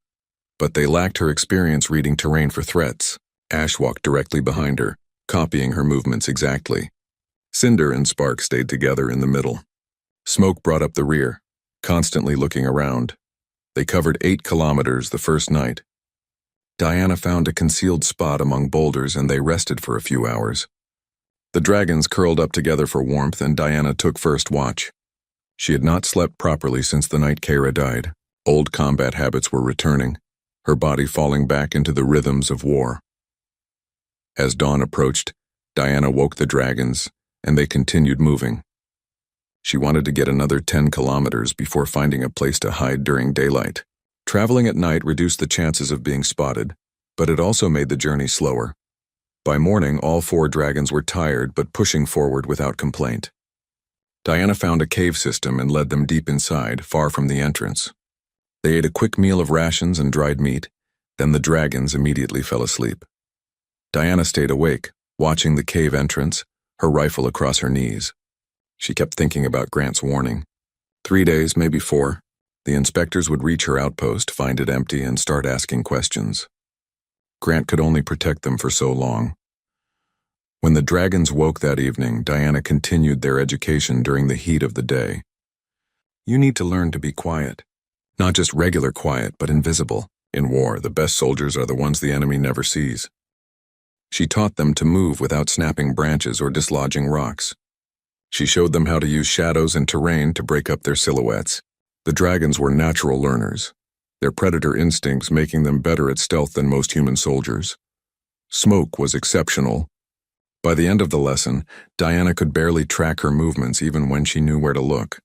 but they lacked her experience reading terrain for threats. Ash walked directly behind her, copying her movements exactly. Cinder and Spark stayed together in the middle. Smoke brought up the rear, constantly looking around. They covered 8 kilometers the first night. Diana found a concealed spot among boulders and they rested for a few hours. The dragons curled up together for warmth and Diana took first watch. She had not slept properly since the night Kara died. Old combat habits were returning, her body falling back into the rhythms of war. As dawn approached, Diana woke the dragons, and they continued moving. She wanted to get another 10 kilometers before finding a place to hide during daylight. Traveling at night reduced the chances of being spotted, but it also made the journey slower. By morning, all 4 dragons were tired but pushing forward without complaint. Diana found a cave system and led them deep inside, far from the entrance. They ate a quick meal of rations and dried meat, then the dragons immediately fell asleep. Diana stayed awake, watching the cave entrance, her rifle across her knees. She kept thinking about Grant's warning. 3 days, maybe 4. The inspectors would reach her outpost, find it empty, and start asking questions. Grant could only protect them for so long. When the dragons woke that evening, Diana continued their education during the heat of the day. You need to learn to be quiet. Not just regular quiet, but invisible. In war, the best soldiers are the ones the enemy never sees. She taught them to move without snapping branches or dislodging rocks. She showed them how to use shadows and terrain to break up their silhouettes. The dragons were natural learners, their predator instincts making them better at stealth than most human soldiers. Smoke was exceptional. By the end of the lesson, Diana could barely track her movements even when she knew where to look.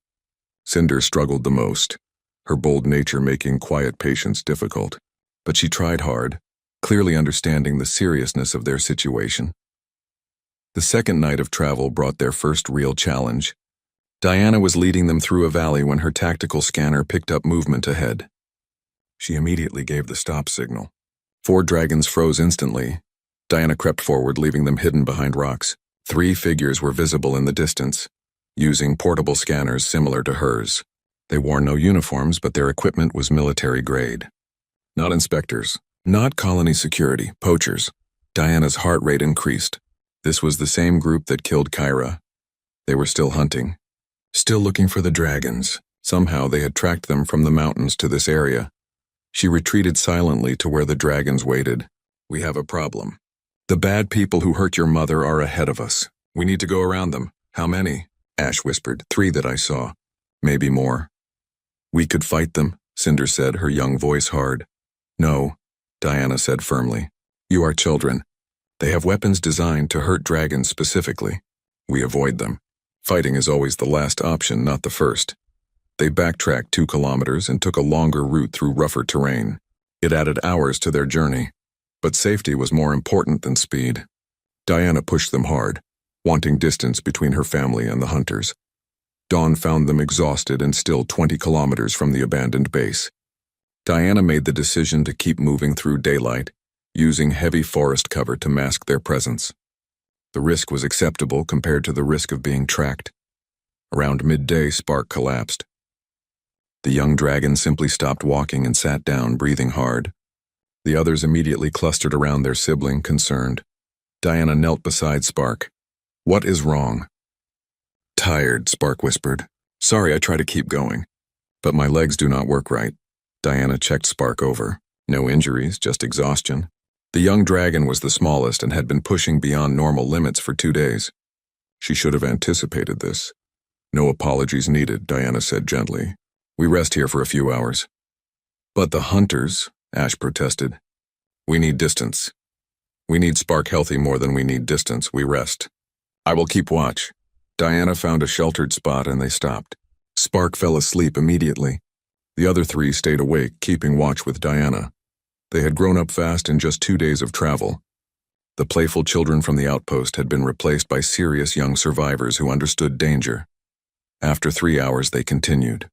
Cinder struggled the most, her bold nature making quiet patience difficult. But she tried hard, clearly understanding the seriousness of their situation. The second night of travel brought their first real challenge. Diana was leading them through a valley when her tactical scanner picked up movement ahead. She immediately gave the stop signal. 4 dragons froze instantly. Diana crept forward, leaving them hidden behind rocks. 3 figures were visible in the distance, using portable scanners similar to hers. They wore no uniforms, but their equipment was military grade. Not inspectors, not colony security, poachers. Diana's heart rate increased. This was the same group that killed Kyra. They were still hunting, still looking for the dragons. Somehow they had tracked them from the mountains to this area. She retreated silently to where the dragons waited. We have a problem. The bad people who hurt your mother are ahead of us. We need to go around them. How many? Ash whispered. 3 that I saw. Maybe more. We could fight them, Cinder said, her young voice hard. No, Diana said firmly. You are children. They have weapons designed to hurt dragons specifically. We avoid them. Fighting is always the last option, not the first. They backtracked 2 kilometers and took a longer route through rougher terrain. It added hours to their journey. But safety was more important than speed. Diana pushed them hard, wanting distance between her family and the hunters. Dawn found them exhausted and still 20 kilometers from the abandoned base. Diana made the decision to keep moving through daylight, using heavy forest cover to mask their presence. The risk was acceptable compared to the risk of being tracked. Around midday, Spark collapsed. The young dragon simply stopped walking and sat down, breathing hard. The others immediately clustered around their sibling, concerned. Diana knelt beside Spark. What is wrong? Tired, Spark whispered. Sorry, I try to keep going. But my legs do not work right. Diana checked Spark over. No injuries, just exhaustion. The young dragon was the smallest and had been pushing beyond normal limits for 2 days. She should have anticipated this. No apologies needed, Diana said gently. We rest here for a few hours. But the hunters, Ash protested. We need distance. We need Spark healthy more than we need distance. We rest. I will keep watch. Diana found a sheltered spot and they stopped. Spark fell asleep immediately. The other 3 stayed awake, keeping watch with Diana. They had grown up fast in just 2 days of travel. The playful children from the outpost had been replaced by serious young survivors who understood danger. After 3 hours, they continued.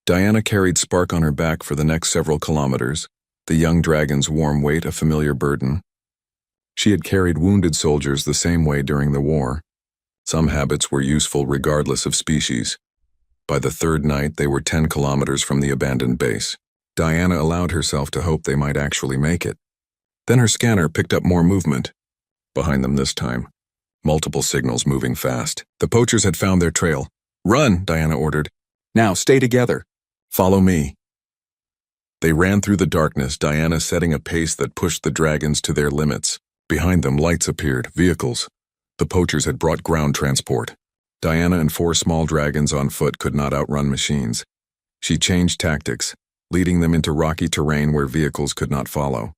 Diana carried Spark on her back for the next several kilometers, the young dragon's warm weight a familiar burden. She had carried wounded soldiers the same way during the war. Some habits were useful regardless of species. By the 3rd night, they were 10 kilometers from the abandoned base. Diana allowed herself to hope they might actually make it. Then her scanner picked up more movement. Behind them this time, multiple signals moving fast. The poachers had found their trail. Run, Diana ordered. Now, stay together. Follow me. They ran through the darkness, Diana setting a pace that pushed the dragons to their limits. Behind them, lights appeared, vehicles. The poachers had brought ground transport. Diana and 4 small dragons on foot could not outrun machines. She changed tactics, leading them into rocky terrain where vehicles could not follow.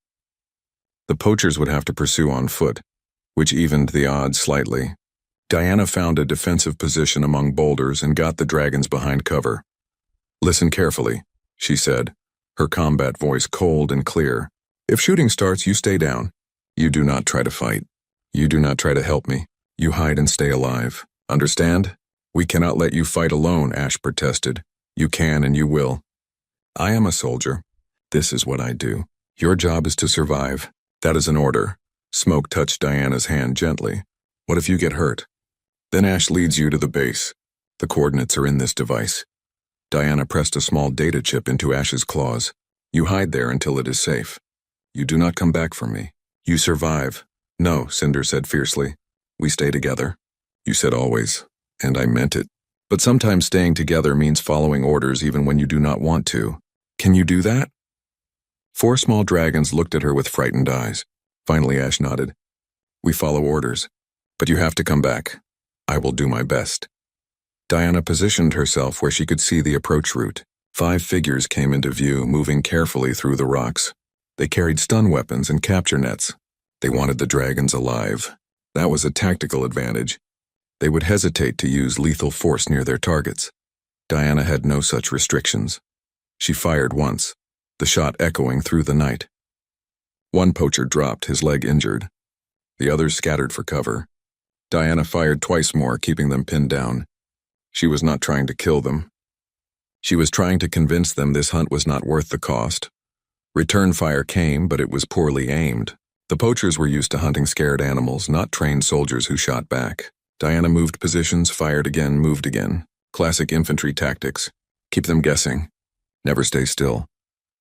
The poachers would have to pursue on foot, which evened the odds slightly. Diana found a defensive position among boulders and got the dragons behind cover. Listen carefully, she said, her combat voice cold and clear. If shooting starts, you stay down. You do not try to fight. You do not try to help me. You hide and stay alive. Understand? We cannot let you fight alone, Ash protested. You can and you will. I am a soldier. This is what I do. Your job is to survive. That is an order. Smoke touched Diana's hand gently. What if you get hurt? Then Ash leads you to the base. The coordinates are in this device. Diana pressed a small data chip into Ash's claws. You hide there until it is safe. You do not come back from me. You survive. No, Cinder said fiercely. We stay together. You said always, and I meant it. But sometimes staying together means following orders even when you do not want to. Can you do that? 4 small dragons looked at her with frightened eyes. Finally, Ash nodded. We follow orders, but you have to come back. I will do my best. Diana positioned herself where she could see the approach route. 5 figures came into view, moving carefully through the rocks. They carried stun weapons and capture nets. They wanted the dragons alive. That was a tactical advantage. They would hesitate to use lethal force near their targets. Diana had no such restrictions. She fired once, the shot echoing through the night. One poacher dropped, his leg injured. The others scattered for cover. Diana fired twice more, keeping them pinned down. She was not trying to kill them. She was trying to convince them this hunt was not worth the cost. Return fire came, but it was poorly aimed. The poachers were used to hunting scared animals, not trained soldiers who shot back. Diana moved positions, fired again, moved again. Classic infantry tactics. Keep them guessing. Never stay still.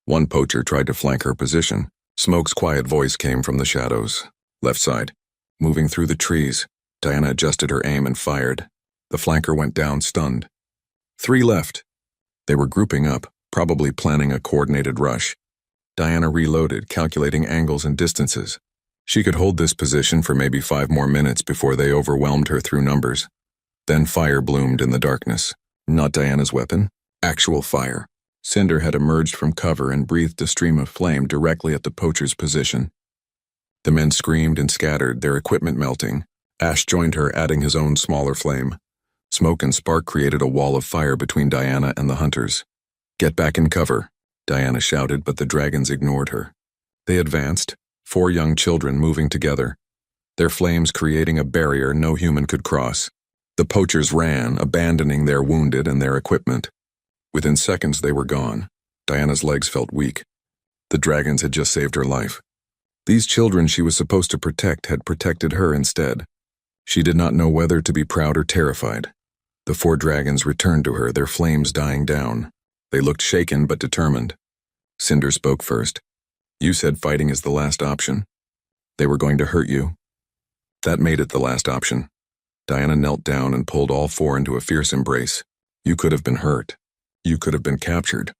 One poacher tried to flank her position. Smoke's quiet voice came from the shadows. Left side. Moving through the trees. Diana adjusted her aim and fired. The flanker went down, stunned. 3 left. They were grouping up, probably planning a coordinated rush. Diana reloaded, calculating angles and distances. She could hold this position for maybe 5 more minutes before they overwhelmed her through numbers. Then fire bloomed in the darkness. Not Diana's weapon. Actual fire. Cinder had emerged from cover and breathed a stream of flame directly at the poacher's position. The men screamed and scattered, their equipment melting. Ash joined her, adding his own smaller flame. Smoke and spark created a wall of fire between Diana and the hunters. "Get back in cover," Diana shouted, but the dragons ignored her. They advanced, 4 young children moving together, their flames creating a barrier no human could cross. The poachers ran, abandoning their wounded and their equipment. Within seconds they were gone. Diana's legs felt weak. The dragons had just saved her life. These children she was supposed to protect had protected her instead. She did not know whether to be proud or terrified. The 4 dragons returned to her, their flames dying down. They looked shaken but determined. Cinder spoke first. "You said fighting is the last option. They were going to hurt you. That made it the last option." Diana knelt down and pulled all 4 into a fierce embrace. "You could have been hurt. You could have been captured.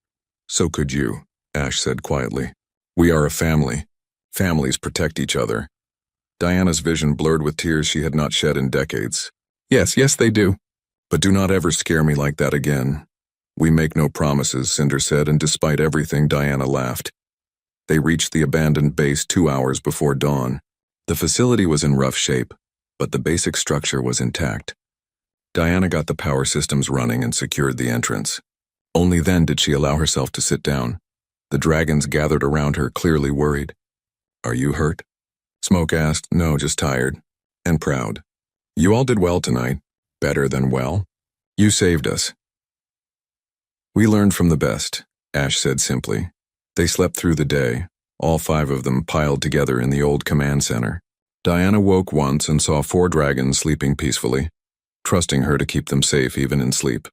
So could you," Ash said quietly. "We are a family. Families protect each other." Diana's vision blurred with tears she had not shed in decades. Yes, they do. But do not ever scare me like that again." "We make no promises," Cinder said, and despite everything, Diana laughed. They reached the abandoned base 2 hours before dawn. The facility was in rough shape, but the basic structure was intact. Diana got the power systems running and secured the entrance. Only then did she allow herself to sit down. The dragons gathered around her, clearly worried. "Are you hurt?" Smoke asked. "No, just tired. And proud. You all did well tonight. Better than well. You saved us." "We learned from the best," Ash said simply. They slept through the day, all 5 of them piled together in the old command center. Diana woke once and saw 4 dragons sleeping peacefully, trusting her to keep them safe even in sleep.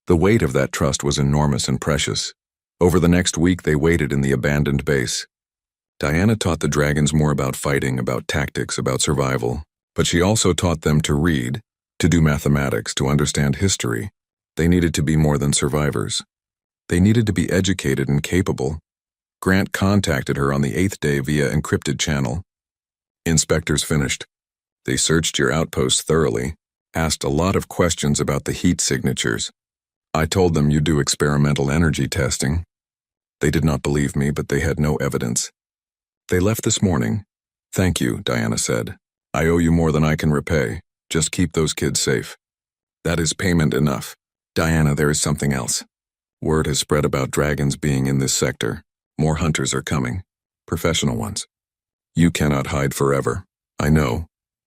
The weight of that trust was enormous and precious. Over the next week they waited in the abandoned base. Diana taught the dragons more about fighting, about tactics, about survival, but she also taught them to read, to do mathematics, to understand history. They needed to be more than survivors. They needed to be educated and capable. Grant contacted her on the 8th day via encrypted channel. "Inspectors finished. They searched your outpost thoroughly, asked a lot of questions about the heat signatures. I told them you do experimental energy testing. They did not believe me, but they had no evidence. They left this morning." "Thank you," Diana said. "I owe you more than I can repay. Just keep those kids safe." "That is payment enough." "Diana, there is something else. Word has spread about dragons being in this sector. More hunters are coming. Professional ones. You cannot hide forever. I know.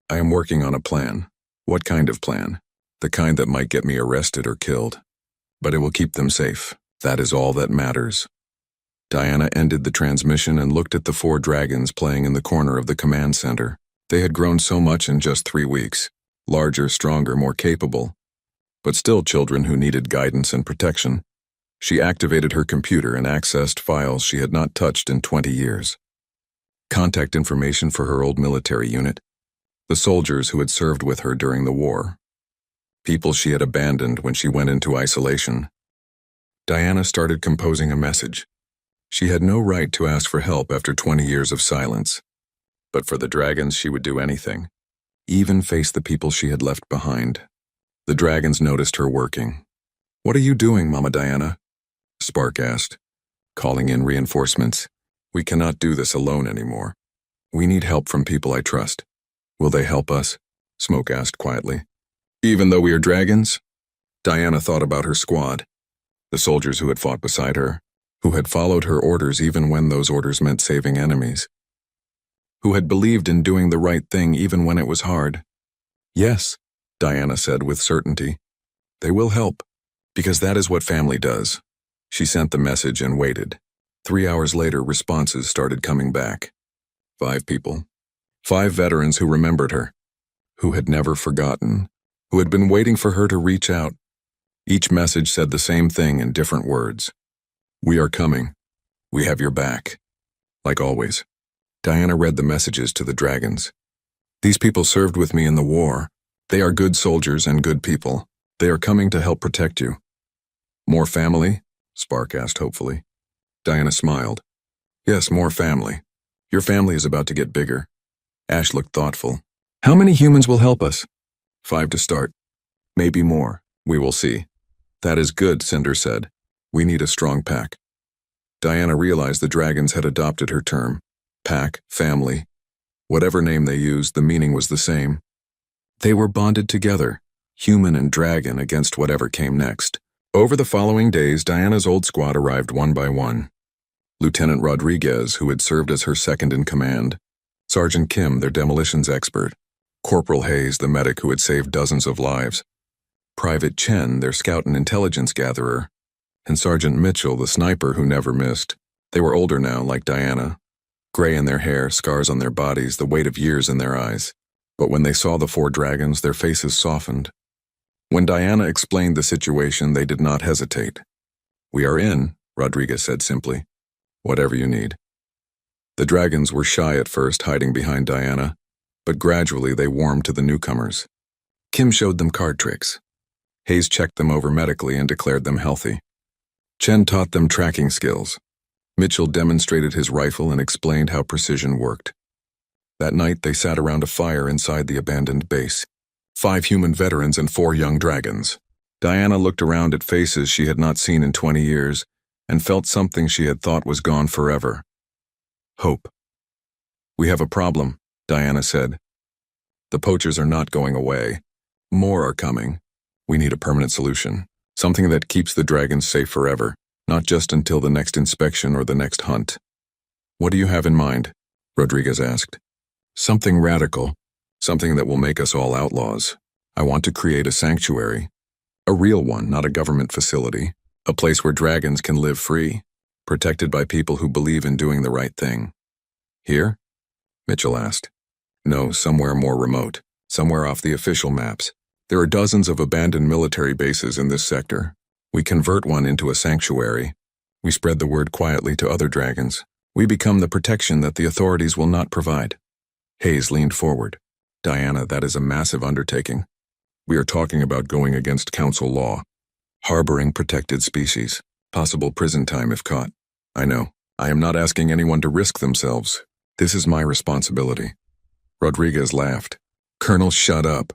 I am working on a plan." "What kind of plan?" "The kind that might get me arrested or killed. But it will keep them safe. That is all that matters." Diana ended the transmission and looked at the 4 dragons playing in the corner of the command center. They had grown so much in just 3 weeks. Larger, stronger, more capable. But still children who needed guidance and protection. She activated her computer and accessed files she had not touched in 20 years. Contact information for her old military unit. The soldiers who had served with her during the war. People she had abandoned when she went into isolation. Diana started composing a message. She had no right to ask for help after 20 years of silence. But for the dragons, she would do anything. Even face the people she had left behind. The dragons noticed her working. "What are you doing, Mama Diana?" Spark asked. "Calling in reinforcements. We cannot do this alone anymore. We need help from people I trust." "Will they help us?" Smoke asked quietly. "Even though we are dragons?" Diana thought about her squad. The soldiers who had fought beside her, who had followed her orders even when those orders meant saving enemies, who had believed in doing the right thing even when it was hard. "Yes," Diana said with certainty. "They will help, because that is what family does." She sent the message and waited. 3 hours later, responses started coming back. 5 people. 5 veterans who remembered her, who had never forgotten, who had been waiting for her to reach out. Each message said the same thing in different words. "We are coming. We have your back." Like always. Diana read the messages to the dragons. "These people served with me in the war. They are good soldiers and good people. They are coming to help protect you." More family? Spark asked hopefully. Diana smiled. Yes, more family. Your family is about to get bigger. Ash looked thoughtful. How many humans will help us? 5 to start. Maybe more. We will see. That is good, Cinder said. We need a strong pack. Diana realized the dragons had adopted her term. Pack, family. Whatever name they used, the meaning was the same. They were bonded together, human and dragon, against whatever came next. Over the following days, Diana's old squad arrived one by one. Lieutenant Rodriguez, who had served as her second in command, Sergeant Kim, their demolitions expert, Corporal Hayes, the medic who had saved dozens of lives, Private Chen, their scout and intelligence gatherer, and Sergeant Mitchell, the sniper who never missed. They were older now, like Diana, gray in their hair, scars on their bodies, the weight of years in their eyes. But when they saw the 4 dragons, their faces softened. When Diana explained the situation, they did not hesitate. We are in, Rodriguez said simply. Whatever you need. The dragons were shy at first, hiding behind Diana, but gradually they warmed to the newcomers. Kim showed them card tricks. Hayes checked them over medically and declared them healthy. Chen taught them tracking skills. Mitchell demonstrated his rifle and explained how precision worked. That night they sat around a fire inside the abandoned base. 5 human veterans and 4 young dragons. Diana looked around at faces she had not seen in 20 years and felt something she had thought was gone forever. Hope. We have a problem, Diana said. The poachers are not going away. More are coming. We need a permanent solution. Something that keeps the dragons safe forever, not just until the next inspection or the next hunt. What do you have in mind? Rodriguez asked. Something radical. Something that will make us all outlaws. I want to create a sanctuary. A real one, not a government facility. A place where dragons can live free, protected by people who believe in doing the right thing. Here? Mitchell asked. No, somewhere more remote. Somewhere off the official maps. There are dozens of abandoned military bases in this sector. We convert one into a sanctuary. We spread the word quietly to other dragons. We become the protection that the authorities will not provide. Hayes leaned forward. Diana, that is a massive undertaking. We are talking about going against council law. Harboring protected species. Possible prison time if caught. I know. I am not asking anyone to risk themselves. This is my responsibility. Rodriguez laughed. Colonel, shut up.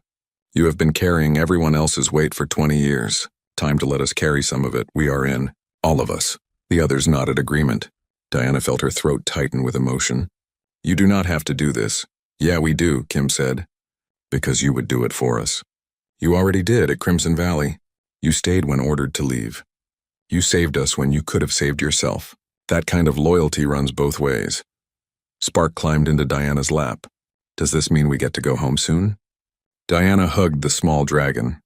You have been carrying everyone else's weight for 20 years. Time to let us carry some of it. We are in. All of us. The others nodded agreement. Diana felt her throat tighten with emotion. You do not have to do this. Yeah, we do, Kim said. Because you would do it for us. You already did at Crimson Valley. You stayed when ordered to leave. You saved us when you could have saved yourself. That kind of loyalty runs both ways. Spark climbed into Diana's lap. Does this mean we get to go home soon? Diana hugged the small dragon.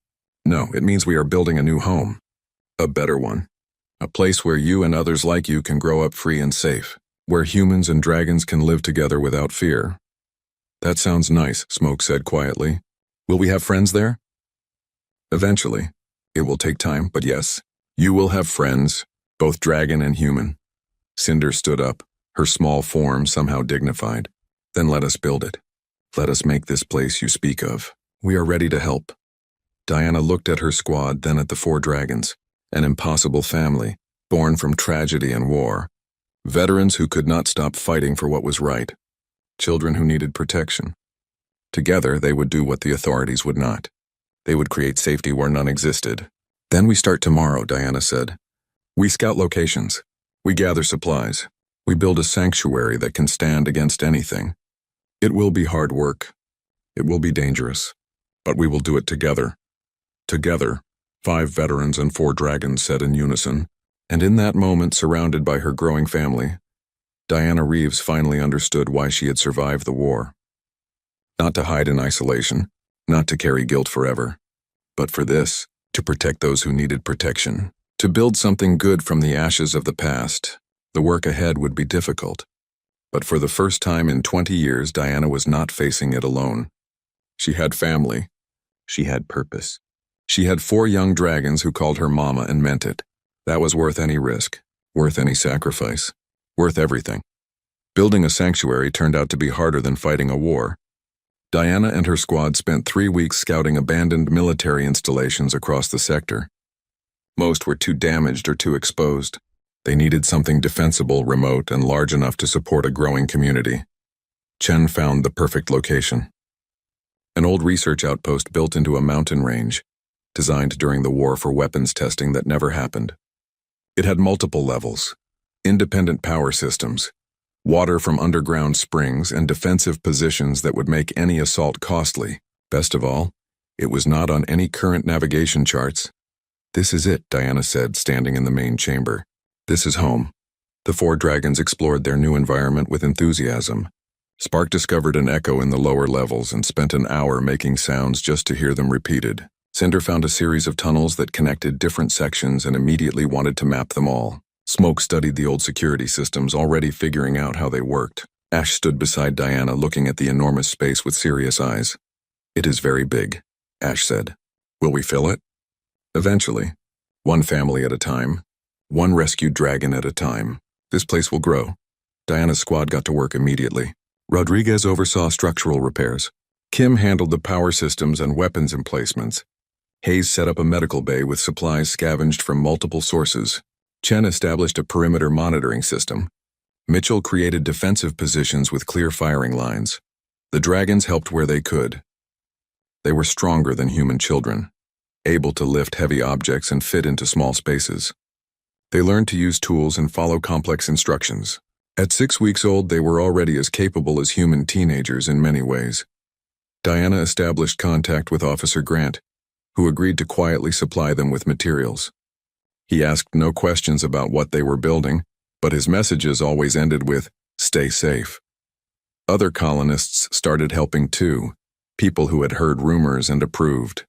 No, it means we are building a new home. A better one. A place where you and others like you can grow up free and safe. Where humans and dragons can live together without fear. That sounds nice, Smoke said quietly. Will we have friends there? Eventually. It will take time, but yes. You will have friends, both dragon and human. Cinder stood up, her small form somehow dignified. Then let us build it. Let us make this place you speak of. We are ready to help. Diana looked at her squad, then at the 4 dragons. An impossible family, born from tragedy and war. Veterans who could not stop fighting for what was right. Children who needed protection. Together, they would do what the authorities would not. They would create safety where none existed. Then we start tomorrow, Diana said. We scout locations. We gather supplies. We build a sanctuary that can stand against anything. It will be hard work. It will be dangerous. But we will do it together. Together, 5 veterans and 4 dragons said in unison. And in that moment, surrounded by her growing family, Diana Reeves finally understood why she had survived the war. Not to hide in isolation, not to carry guilt forever, but for this, to protect those who needed protection, to build something good from the ashes of the past. The work ahead would be difficult. But for the first time in 20 years, Diana was not facing it alone. She had family. She had purpose. She had 4 young dragons who called her mama and meant it. That was worth any risk, worth any sacrifice, worth everything. Building a sanctuary turned out to be harder than fighting a war. Diana and her squad spent 3 weeks scouting abandoned military installations across the sector. Most were too damaged or too exposed. They needed something defensible, remote, and large enough to support a growing community. Chen found the perfect location. An old research outpost built into a mountain range, designed during the war for weapons testing that never happened. It had multiple levels, independent power systems, water from underground springs, and defensive positions that would make any assault costly. Best of all, it was not on any current navigation charts. "This is it," Diana said, standing in the main chamber. "This is home." The four dragons explored their new environment with enthusiasm. Spark discovered an echo in the lower levels and spent an hour making sounds just to hear them repeated. Cinder found a series of tunnels that connected different sections and immediately wanted to map them all. Smoke studied the old security systems, already figuring out how they worked. Ash stood beside Diana, looking at the enormous space with serious eyes. "It is very big," Ash said. "Will we fill it?" "Eventually. One family at a time. One rescued dragon at a time. This place will grow." Diana's squad got to work immediately. Rodriguez oversaw structural repairs. Kim handled the power systems and weapons emplacements. Hayes set up a medical bay with supplies scavenged from multiple sources. Chen established a perimeter monitoring system. Mitchell created defensive positions with clear firing lines. The dragons helped where they could. They were stronger than human children, able to lift heavy objects and fit into small spaces. They learned to use tools and follow complex instructions. At 6 weeks old, they were already as capable as human teenagers in many ways. Diana established contact with Officer Grant, who agreed to quietly supply them with materials. He asked no questions about what they were building, but his messages always ended with, "Stay safe." Other colonists started helping too, people who had heard rumors and approved.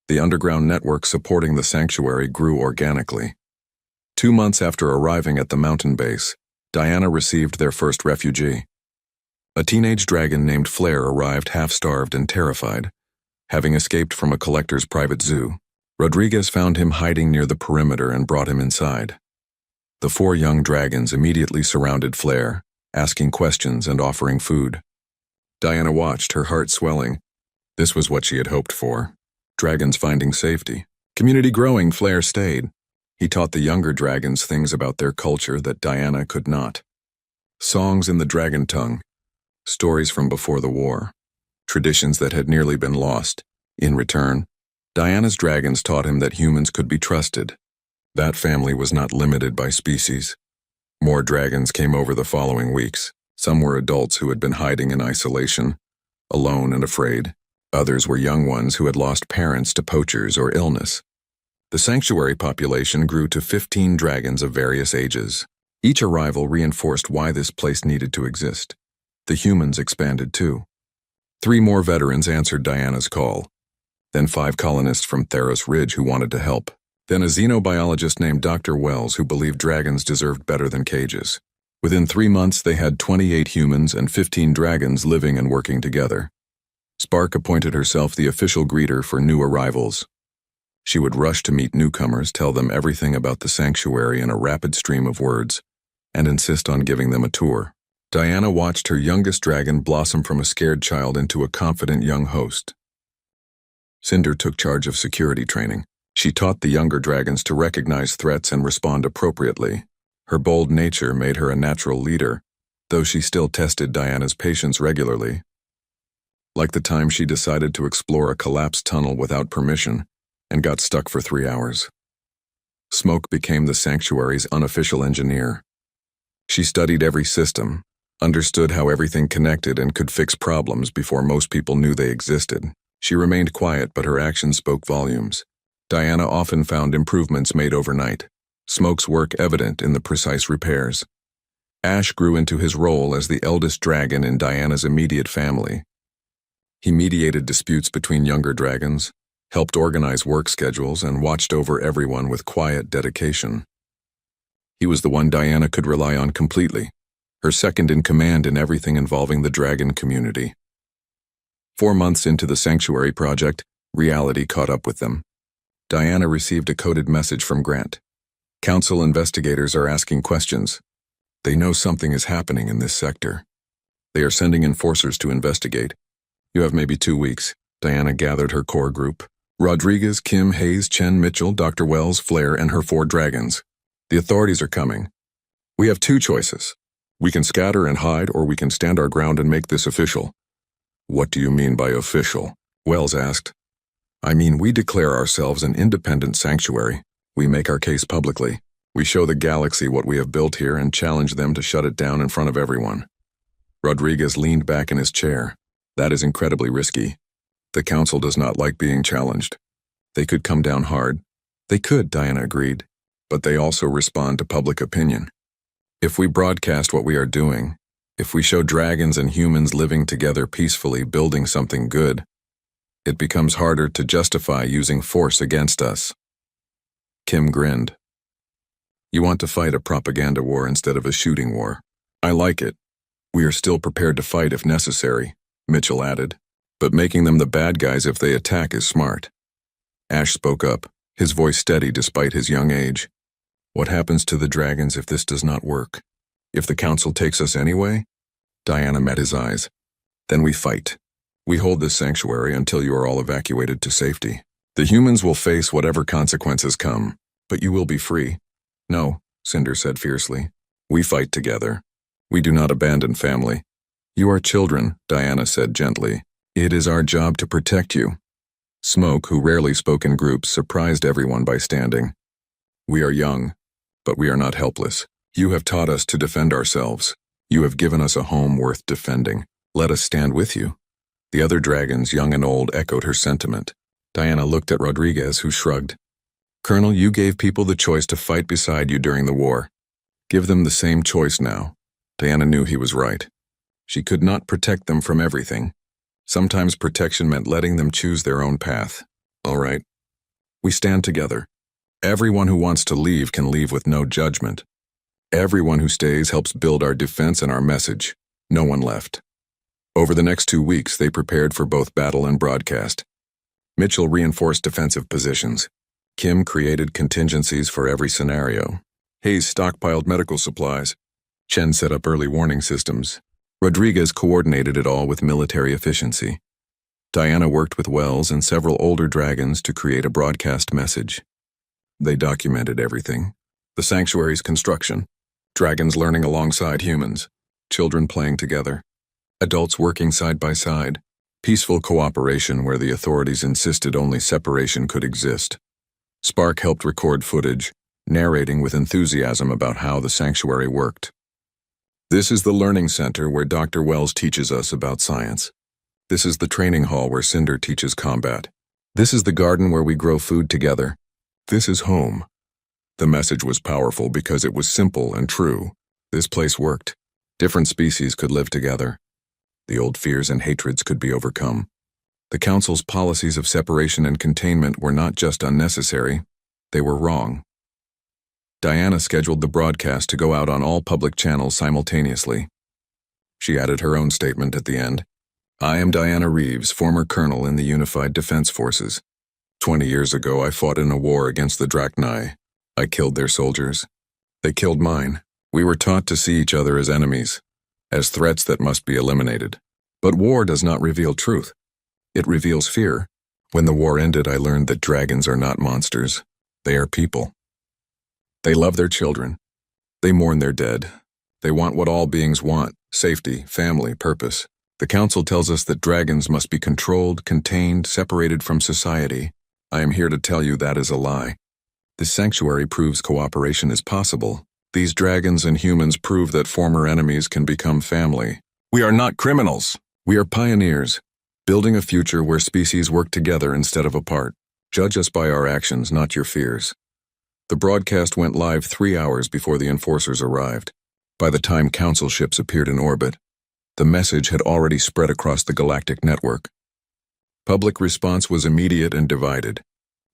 The underground network supporting the sanctuary grew organically. 2 months after arriving at the mountain base, Diana received their first refugee. A teenage dragon named Flare arrived half-starved and terrified, having escaped from a collector's private zoo. Rodriguez found him hiding near the perimeter and brought him inside. The 4 young dragons immediately surrounded Flare, asking questions and offering food. Diana watched, her heart swelling. This was what she had hoped for. Dragons finding safety. Community growing, Flare stayed. He taught the younger dragons things about their culture that Diana could not. Songs in the dragon tongue, stories from before the war, traditions that had nearly been lost. In return, Diana's dragons taught him that humans could be trusted. That family was not limited by species. More dragons came over the following weeks. Some were adults who had been hiding in isolation, alone and afraid. Others were young ones who had lost parents to poachers or illness. The sanctuary population grew to 15 dragons of various ages. Each arrival reinforced why this place needed to exist. The humans expanded too. 3 more veterans answered Diana's call. Then 5 colonists from Theros Ridge who wanted to help. Then a xenobiologist named Dr. Wells who believed dragons deserved better than cages. Within 3 months, they had 28 humans and 15 dragons living and working together. Spark appointed herself the official greeter for new arrivals. She would rush to meet newcomers, tell them everything about the sanctuary in a rapid stream of words, and insist on giving them a tour. Diana watched her youngest dragon blossom from a scared child into a confident young host. Cinder took charge of security training. She taught the younger dragons to recognize threats and respond appropriately. Her bold nature made her a natural leader, though she still tested Diana's patience regularly. Like the time she decided to explore a collapsed tunnel without permission and got stuck for 3 hours. Smoke became the sanctuary's unofficial engineer. She studied every system, understood how everything connected, and could fix problems before most people knew they existed. She remained quiet, but her actions spoke volumes. Diana often found improvements made overnight, Smoke's work evident in the precise repairs. Ash grew into his role as the eldest dragon in Diana's immediate family. He mediated disputes between younger dragons, helped organize work schedules, and watched over everyone with quiet dedication. He was the one Diana could rely on completely, her second in command in everything involving the dragon community. 4 months into the sanctuary project, reality caught up with them. Diana received a coded message from Grant. Council investigators are asking questions. They know something is happening in this sector. They are sending enforcers to investigate. You have maybe 2 weeks. Diana gathered her core group. Rodriguez, Kim, Hayes, Chen, Mitchell, Dr. Wells, Flair, and her 4 dragons. The authorities are coming. We have 2 choices. We can scatter and hide, or we can stand our ground and make this official. What do you mean by official? Wells asked. I mean, we declare ourselves an independent sanctuary. We make our case publicly. We show the galaxy what we have built here and challenge them to shut it down in front of everyone. Rodriguez leaned back in his chair. That is incredibly risky. The council does not like being challenged. They could come down hard. They could, Diana agreed. But they also respond to public opinion. If we broadcast what we are doing, if we show dragons and humans living together peacefully building something good, it becomes harder to justify using force against us. Kim grinned. You want to fight a propaganda war instead of a shooting war. I like it. We are still prepared to fight if necessary, Mitchell added. But making them the bad guys if they attack is smart. Ash spoke up, his voice steady despite his young age. What happens to the dragons if this does not work? If the council takes us anyway? Diana met his eyes. Then we fight. We hold this sanctuary until you are all evacuated to safety. The humans will face whatever consequences come, but you will be free. No, Cinder said fiercely. We fight together. We do not abandon family. You are children, Diana said gently. It is our job to protect you. Smoke, who rarely spoke in groups, surprised everyone by standing. We are young, but we are not helpless. You have taught us to defend ourselves. You have given us a home worth defending. Let us stand with you. The other dragons, young and old, echoed her sentiment. Diana looked at Rodriguez, who shrugged. Colonel, you gave people the choice to fight beside you during the war. Give them the same choice now. Diana knew he was right. She could not protect them from everything. Sometimes protection meant letting them choose their own path. All right. We stand together. Everyone who wants to leave can leave with no judgment. Everyone who stays helps build our defense and our message. No one left. Over the next 2 weeks, they prepared for both battle and broadcast. Mitchell reinforced defensive positions. Kim created contingencies for every scenario. Hayes stockpiled medical supplies. Chen set up early warning systems. Rodriguez coordinated it all with military efficiency. Diana worked with Wells and several older dragons to create a broadcast message. They documented everything. The sanctuary's construction, dragons learning alongside humans, children playing together, adults working side by side, peaceful cooperation where the authorities insisted only separation could exist. Spark helped record footage, narrating with enthusiasm about how the sanctuary worked. This is the learning center where Dr. Wells teaches us about science. This is the training hall where Cinder teaches combat. This is the garden where we grow food together. This is home. The message was powerful because it was simple and true. This place worked. Different species could live together. The old fears and hatreds could be overcome. The Council's policies of separation and containment were not just unnecessary, they were wrong. Diana scheduled the broadcast to go out on all public channels simultaneously. She added her own statement at the end. I am Diana Reeves, former colonel in the Unified Defense Forces. 20 years ago, I fought in a war against the Drachnai. I killed their soldiers. They killed mine. We were taught to see each other as enemies, as threats that must be eliminated. But war does not reveal truth. It reveals fear. When the war ended, I learned that dragons are not monsters. They are people. They love their children. They mourn their dead. They want what all beings want: safety, family, purpose. The Council tells us that dragons must be controlled, contained, separated from society. I am here to tell you that is a lie. This sanctuary proves cooperation is possible. These dragons and humans prove that former enemies can become family. We are not criminals. We are pioneers, building a future where species work together instead of apart. Judge us by our actions, not your fears. The broadcast went live 3 hours before the enforcers arrived. By the time Council ships appeared in orbit, the message had already spread across the galactic network. Public response was immediate and divided.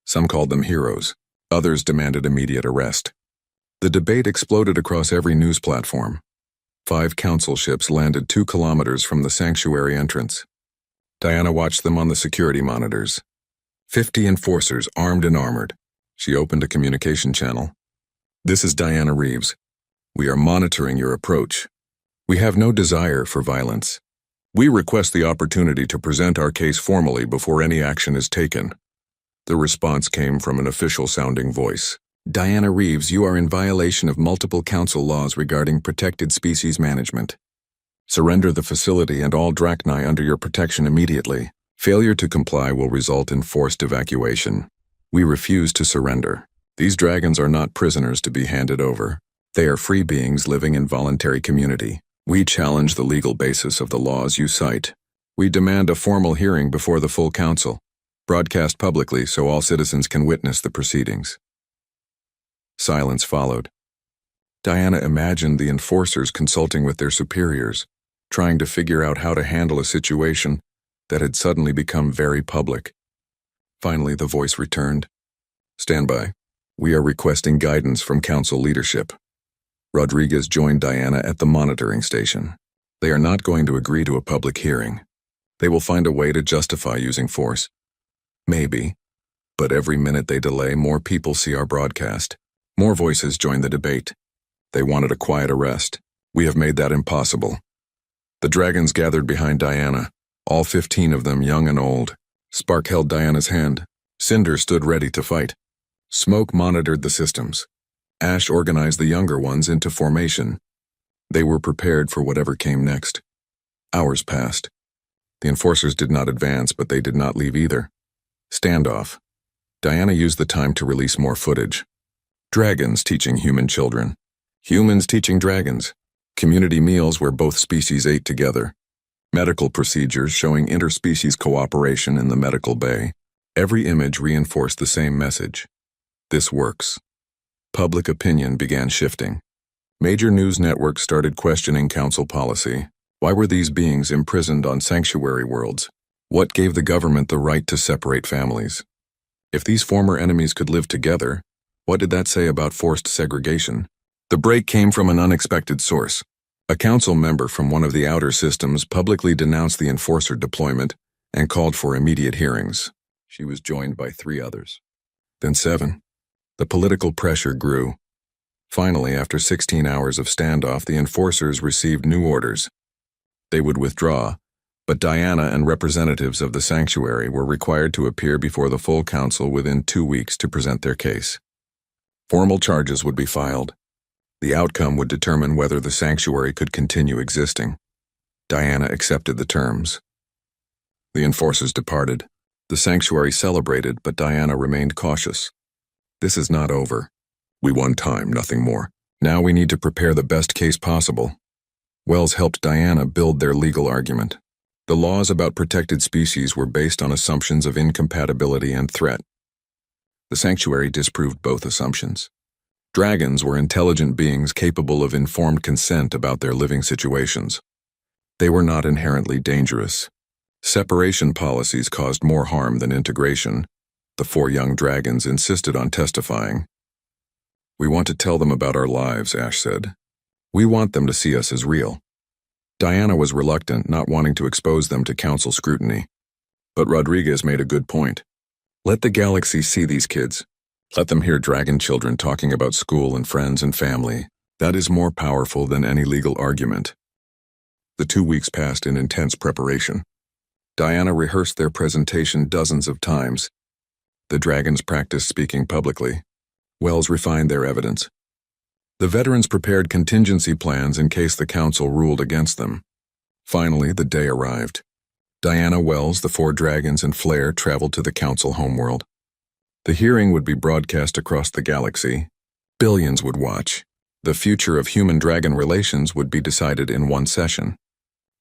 Some called them heroes. Others demanded immediate arrest. The debate exploded across every news platform. 5 council ships landed 2 kilometers from the sanctuary entrance. Diana watched them on the security monitors. 50 enforcers, armed and armored. She opened a communication channel. This is Diana Reeves. We are monitoring your approach. We have no desire for violence. We request the opportunity to present our case formally before any action is taken. The response came from an official-sounding voice. Diana Reeves, you are in violation of multiple council laws regarding protected species management. Surrender the facility and all Drachni under your protection immediately. Failure to comply will result in forced evacuation. We refuse to surrender. These dragons are not prisoners to be handed over. They are free beings living in voluntary community. We challenge the legal basis of the laws you cite. We demand a formal hearing before the full council, broadcast publicly so all citizens can witness the proceedings. Silence followed. Diana imagined the enforcers consulting with their superiors, trying to figure out how to handle a situation that had suddenly become very public. Finally, the voice returned. Stand by. We are requesting guidance from council leadership. Rodriguez joined Diana at the monitoring station. They are not going to agree to a public hearing. They will find a way to justify using force. Maybe. But every minute they delay, more people see our broadcast. More voices join the debate. They wanted a quiet arrest. We have made that impossible. The dragons gathered behind Diana, all 15 of them young and old. Spark held Diana's hand. Cinder stood ready to fight. Smoke monitored the systems. Ash organized the younger ones into formation. They were prepared for whatever came next. Hours passed. The enforcers did not advance, but they did not leave either. Standoff. Diana used the time to release more footage. Dragons teaching human children. Humans teaching dragons. Community meals where both species ate together. Medical procedures showing interspecies cooperation in the medical bay. Every image reinforced the same message. This works. Public opinion began shifting. Major news networks started questioning council policy. Why were these beings imprisoned on sanctuary worlds? What gave the government the right to separate families? If these former enemies could live together, what did that say about forced segregation? The break came from an unexpected source. A council member from one of the outer systems publicly denounced the enforcer deployment and called for immediate hearings. She was joined by 3 others. Then 7. The political pressure grew. Finally, after 16 hours of standoff, the enforcers received new orders. They would withdraw, but Diana and representatives of the sanctuary were required to appear before the full council within 2 weeks to present their case. Formal charges would be filed. The outcome would determine whether the sanctuary could continue existing. Diana accepted the terms. The enforcers departed. The sanctuary celebrated, but Diana remained cautious. This is not over. We won time, nothing more. Now we need to prepare the best case possible. Wells helped Diana build their legal argument. The laws about protected species were based on assumptions of incompatibility and threat. The sanctuary disproved both assumptions. Dragons were intelligent beings capable of informed consent about their living situations. They were not inherently dangerous. Separation policies caused more harm than integration. The 4 young dragons insisted on testifying. We want to tell them about our lives, Ash said. We want them to see us as real. Diana was reluctant, not wanting to expose them to council scrutiny. But Rodriguez made a good point. Let the galaxy see these kids. Let them hear dragon children talking about school and friends and family. That is more powerful than any legal argument. The 2 weeks passed in intense preparation. Diana rehearsed their presentation dozens of times. The dragons practiced speaking publicly. Wells refined their evidence. The veterans prepared contingency plans in case the council ruled against them. Finally, the day arrived. Diana, Wells, the 4 dragons, and Flare traveled to the council homeworld. The hearing would be broadcast across the galaxy. Billions would watch. The future of human-dragon relations would be decided in one session.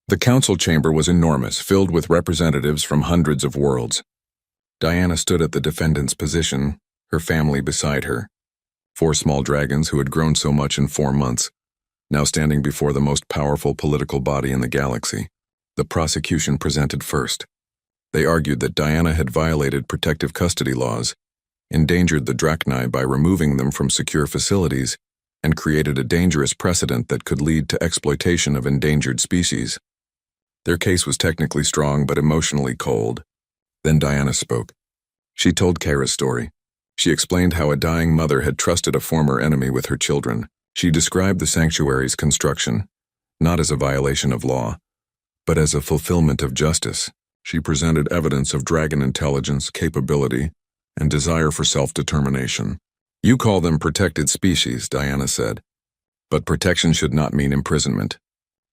The council chamber was enormous, filled with representatives from hundreds of worlds. Diana stood at the defendant's position, her family beside her. 4 small dragons who had grown so much in 4 months, now standing before the most powerful political body in the galaxy. The prosecution presented first. They argued that Diana had violated protective custody laws, endangered the Drachni by removing them from secure facilities, and created a dangerous precedent that could lead to exploitation of endangered species. Their case was technically strong but emotionally cold. Then Diana spoke. She told Kara's story. She explained how a dying mother had trusted a former enemy with her children. She described the sanctuary's construction, not as a violation of law, but as a fulfillment of justice. She presented evidence of dragon intelligence, capability, and desire for self-determination. You call them protected species, Diana said. But protection should not mean imprisonment.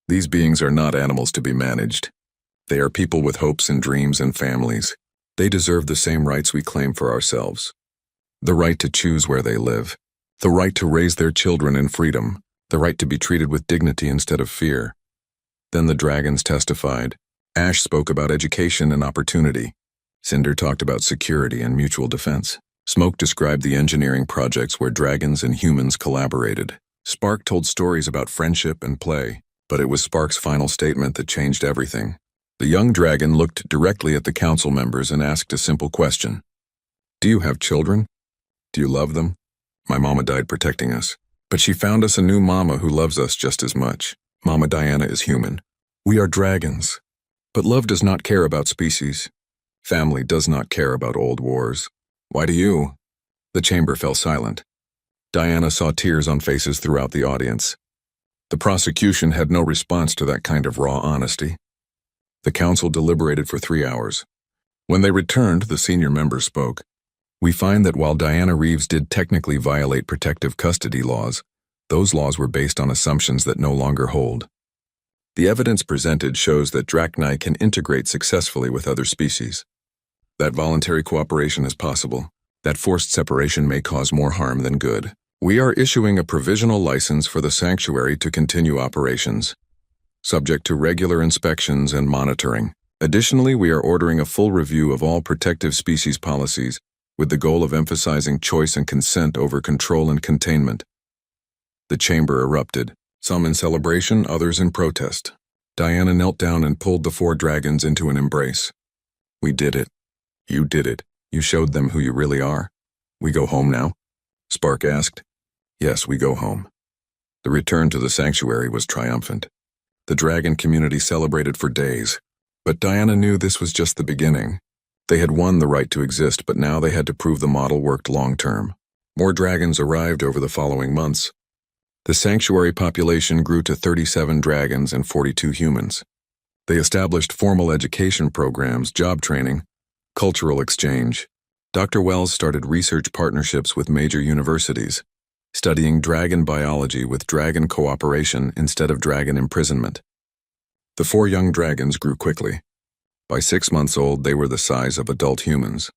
These beings are not animals to be managed. They are people with hopes and dreams and families. They deserve the same rights we claim for ourselves. The right to choose where they live. The right to raise their children in freedom. The right to be treated with dignity instead of fear. Then the dragons testified. Ash spoke about education and opportunity. Cinder talked about security and mutual defense. Smoke described the engineering projects where dragons and humans collaborated. Spark told stories about friendship and play, but it was Spark's final statement that changed everything. The young dragon looked directly at the council members and asked a simple question. Do you have children? Do you love them? My mama died protecting us, but she found us a new mama who loves us just as much. Mama Diana is human. We are dragons. But love does not care about species. Family does not care about old wars. Why do you? The chamber fell silent. Diana saw tears on faces throughout the audience. The prosecution had no response to that kind of raw honesty. The council deliberated for 3 hours. When they returned, the senior member spoke. We find that while Diana Reeves did technically violate protective custody laws, those laws were based on assumptions that no longer hold. The evidence presented shows that Drachnai can integrate successfully with other species. That voluntary cooperation is possible. That forced separation may cause more harm than good. We are issuing a provisional license for the sanctuary to continue operations, subject to regular inspections and monitoring. Additionally, we are ordering a full review of all protective species policies with the goal of emphasizing choice and consent over control and containment. The chamber erupted, some in celebration, others in protest. Diana knelt down and pulled the 4 dragons into an embrace. We did it. You did it. You showed them who you really are. We go home now? Spark asked. Yes, we go home. The return to the sanctuary was triumphant. The dragon community celebrated for days. But Diana knew this was just the beginning. They had won the right to exist, but now they had to prove the model worked long-term. More dragons arrived over the following months. The sanctuary population grew to 37 dragons and 42 humans. They established formal education programs, job training, cultural exchange. Dr. Wells started research partnerships with major universities, studying dragon biology with dragon cooperation instead of dragon imprisonment. The 4 young dragons grew quickly. By 6 months old, they were the size of adult humans.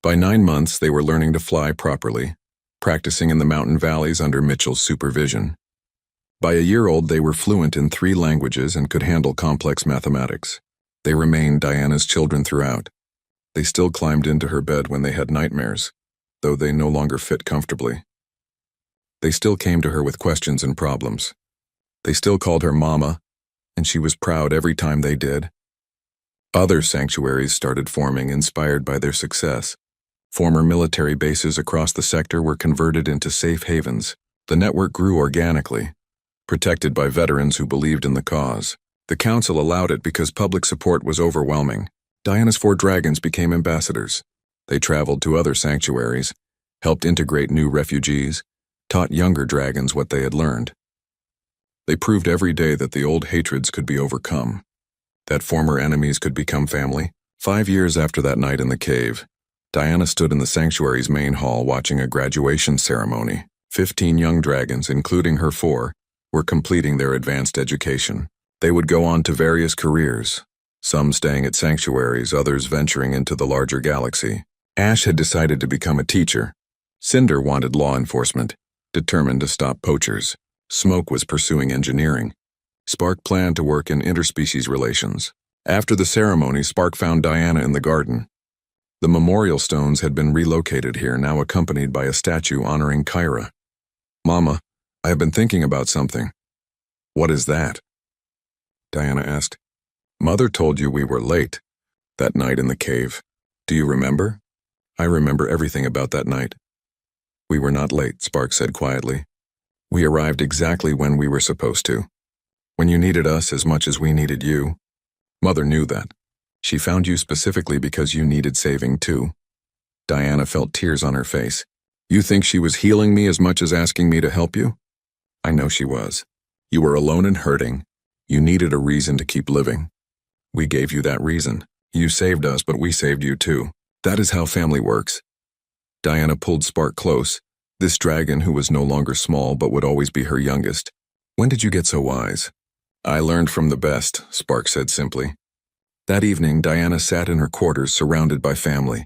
By 9 months, they were learning to fly properly, practicing in the mountain valleys under Mitchell's supervision. By a year old, they were fluent in 3 languages and could handle complex mathematics. They remained Diana's children throughout. They still climbed into her bed when they had nightmares, though they no longer fit comfortably. They still came to her with questions and problems. They still called her Mama, and she was proud every time they did. Other sanctuaries started forming, inspired by their success. Former military bases across the sector were converted into safe havens. The network grew organically, protected by veterans who believed in the cause. The council allowed it because public support was overwhelming. Diana's 4 dragons became ambassadors. They traveled to other sanctuaries, helped integrate new refugees, taught younger dragons what they had learned. They proved every day that the old hatreds could be overcome, that former enemies could become family. 5 years after that night in the cave, Diana stood in the sanctuary's main hall watching a graduation ceremony. 15 young dragons, including her 4, were completing their advanced education. They would go on to various careers, some staying at sanctuaries, others venturing into the larger galaxy. Ash had decided to become a teacher. Cinder wanted law enforcement, determined to stop poachers. Smoke was pursuing engineering. Spark planned to work in interspecies relations. After the ceremony, Spark found Diana in the garden. The memorial stones had been relocated here, now accompanied by a statue honoring Kyra. Mama, I have been thinking about something. What is that? Diana asked. Mother told you we were late, that night in the cave. Do you remember? I remember everything about that night. We were not late, Spark said quietly. We arrived exactly when we were supposed to. When you needed us as much as we needed you. Mother knew that. She found you specifically because you needed saving too. Diana felt tears on her face. You think she was healing me as much as asking me to help you? I know she was. You were alone and hurting. You needed a reason to keep living. We gave you that reason. You saved us, but we saved you too. That is how family works. Diana pulled Spark close, this dragon who was no longer small but would always be her youngest. When did you get so wise? I learned from the best, Spark said simply. That evening, Diana sat in her quarters surrounded by family.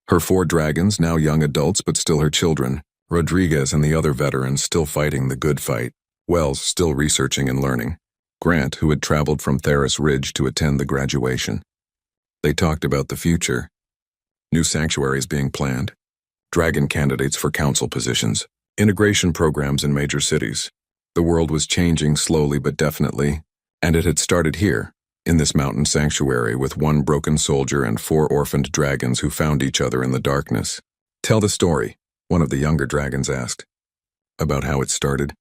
Her 4 dragons, now young adults but still her children, Rodriguez and the other veterans still fighting the good fight, Wells still researching and learning, Grant, who had traveled from Theris Ridge to attend the graduation. They talked about the future. New sanctuaries being planned, dragon candidates for council positions, integration programs in major cities. The world was changing slowly but definitely, and it had started here, in this mountain sanctuary with 1 broken soldier and 4 orphaned dragons who found each other in the darkness. Tell the story, one of the younger dragons asked. About how it started?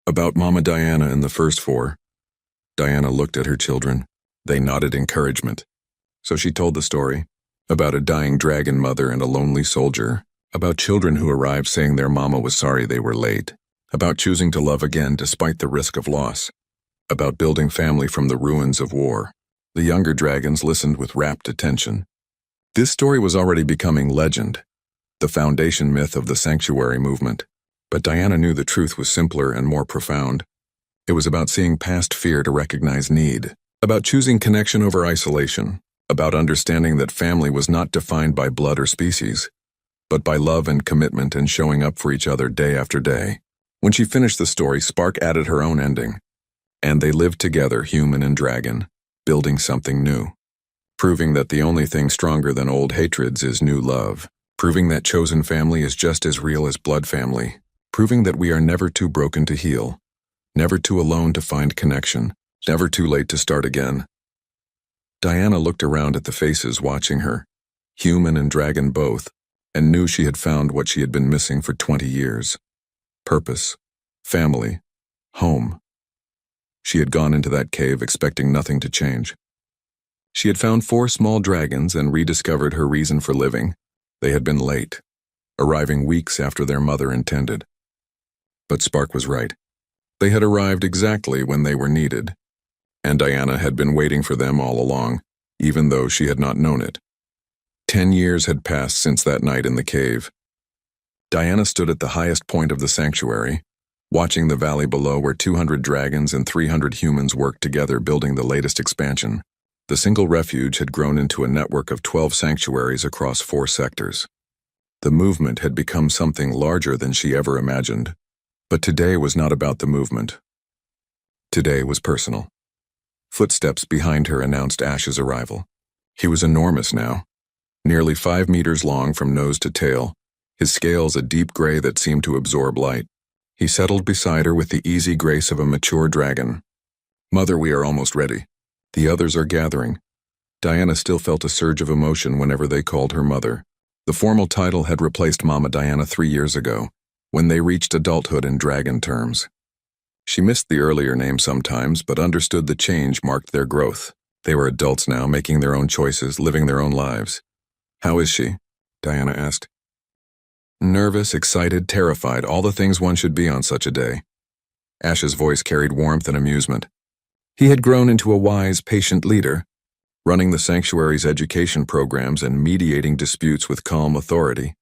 About Mama Diana and the first 4. Diana looked at her children. They nodded encouragement. So she told the story, about a dying dragon mother and a lonely soldier, about children who arrived saying their mama was sorry they were late, about choosing to love again despite the risk of loss, about building family from the ruins of war. The younger dragons listened with rapt attention. This story was already becoming legend, the foundation myth of the sanctuary movement, but Diana knew the truth was simpler and more profound. It was about seeing past fear to recognize need, about choosing connection over isolation, about understanding that family was not defined by blood or species, but by love and commitment and showing up for each other day after day. When she finished the story, Spark added her own ending. And they lived together, human and dragon, building something new. Proving that the only thing stronger than old hatreds is new love. Proving that chosen family is just as real as blood family. Proving that we are never too broken to heal. Never too alone to find connection. Never too late to start again. Diana looked around at the faces watching her, human and dragon both, and knew she had found what she had been missing for 20 years. Purpose. Family. Home. She had gone into that cave expecting nothing to change. She had found 4 small dragons and rediscovered her reason for living. They had been late, arriving weeks after their mother intended. But Spark was right. They had arrived exactly when they were needed, and Diana had been waiting for them all along, even though she had not known it. 10 years had passed since that night in the cave. Diana stood at the highest point of the sanctuary, watching the valley below where 200 dragons and 300 humans worked together building the latest expansion. The single refuge had grown into a network of 12 sanctuaries across 4 sectors. The movement had become something larger than she ever imagined. But today was not about the movement. Today was personal. Footsteps behind her announced Ash's arrival. He was enormous now, nearly 5 meters long from nose to tail, his scales a deep gray that seemed to absorb light. He settled beside her with the easy grace of a mature dragon. Mother, we are almost ready. The others are gathering. Diana still felt a surge of emotion whenever they called her mother. The formal title had replaced Mama Diana 3 years ago, when they reached adulthood in dragon terms. She missed the earlier name sometimes, but understood the change marked their growth. They were adults now, making their own choices, living their own lives. How is she? Diana asked. Nervous, excited, terrified, all the things one should be on such a day. Ash's voice carried warmth and amusement. He had grown into a wise, patient leader, running the sanctuary's education programs and mediating disputes with calm authority.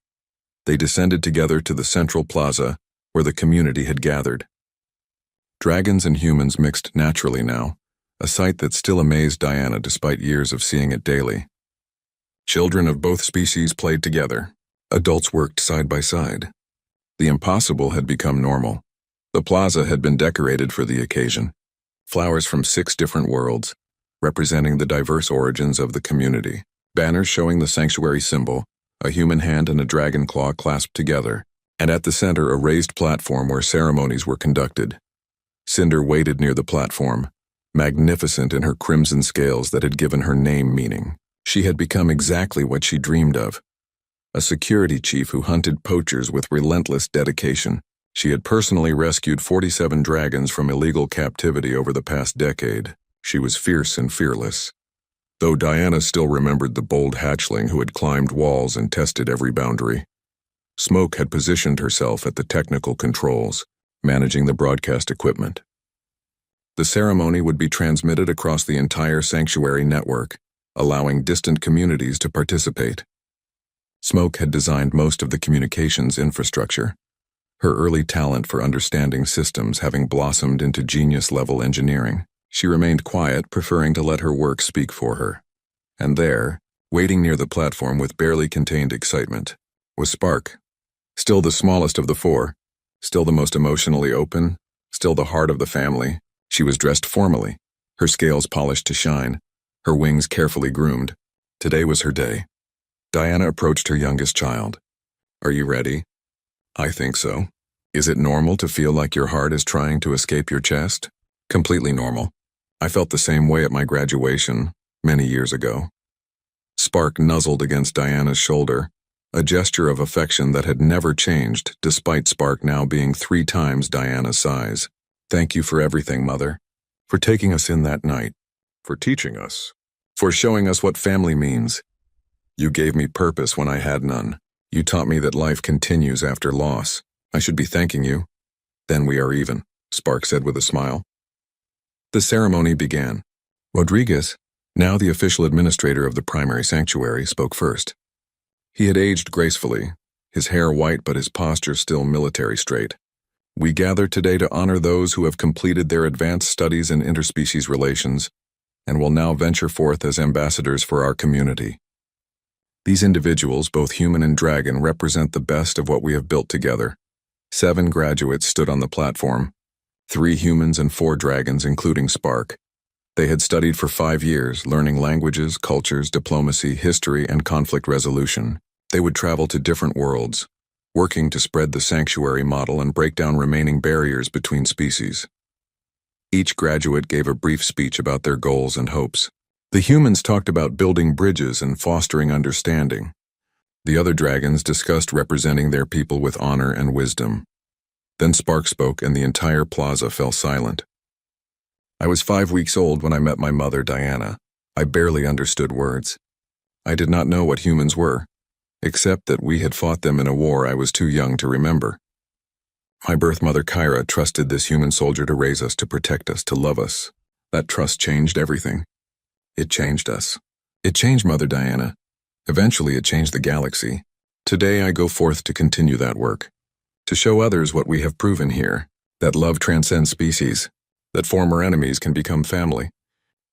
They descended together to the central plaza, where the community had gathered. Dragons and humans mixed naturally now, a sight that still amazed Diana despite years of seeing it daily. Children of both species played together. Adults worked side by side. The impossible had become normal. The plaza had been decorated for the occasion. Flowers from 6 different worlds, representing the diverse origins of the community. Banners showing the sanctuary symbol, a human hand and a dragon claw clasped together, and at the center a raised platform where ceremonies were conducted. Cinder waited near the platform, magnificent in her crimson scales that had given her name meaning. She had become exactly what she dreamed of. A security chief who hunted poachers with relentless dedication. She had personally rescued 47 dragons from illegal captivity over the past decade. She was fierce and fearless. Though Diana still remembered the bold hatchling who had climbed walls and tested every boundary. Smoke had positioned herself at the technical controls, managing the broadcast equipment. The ceremony would be transmitted across the entire sanctuary network, allowing distant communities to participate. Smoke had designed most of the communications infrastructure, her early talent for understanding systems having blossomed into genius-level engineering. She remained quiet, preferring to let her work speak for her. And there, waiting near the platform with barely contained excitement, was Spark. Still the smallest of the four, still the most emotionally open, still the heart of the family. She was dressed formally, her scales polished to shine, her wings carefully groomed. Today was her day. Diana approached her youngest child. "Are you ready?" "I think so." "Is it normal to feel like your heart is trying to escape your chest?" "Completely normal. I felt the same way at my graduation, many years ago." Spark nuzzled against Diana's shoulder, a gesture of affection that had never changed, despite Spark now being 3 times Diana's size. "Thank you for everything, Mother. For taking us in that night. For teaching us. For showing us what family means. You gave me purpose when I had none. You taught me that life continues after loss. I should be thanking you." "Then we are even," Spark said with a smile. The ceremony began. Rodriguez, now the official administrator of the primary sanctuary, spoke first. He had aged gracefully, his hair white but his posture still military straight. "We gather today to honor those who have completed their advanced studies in interspecies relations and will now venture forth as ambassadors for our community. These individuals, both human and dragon, represent the best of what we have built together." 7 graduates stood on the platform, 3 humans and 4 dragons, including Spark. They had studied for 5 years, learning languages, cultures, diplomacy, history, and conflict resolution. They would travel to different worlds, working to spread the sanctuary model and break down remaining barriers between species. Each graduate gave a brief speech about their goals and hopes. The humans talked about building bridges and fostering understanding. The other dragons discussed representing their people with honor and wisdom. Then Spark spoke and the entire plaza fell silent. "I was 5 weeks old when I met my mother, Diana. I barely understood words. I did not know what humans were, except that we had fought them in a war I was too young to remember. My birth mother, Kyra, trusted this human soldier to raise us, to protect us, to love us. That trust changed everything. It changed us. It changed Mother Diana. Eventually it changed the galaxy. Today I go forth to continue that work. To show others what we have proven here, that love transcends species, that former enemies can become family,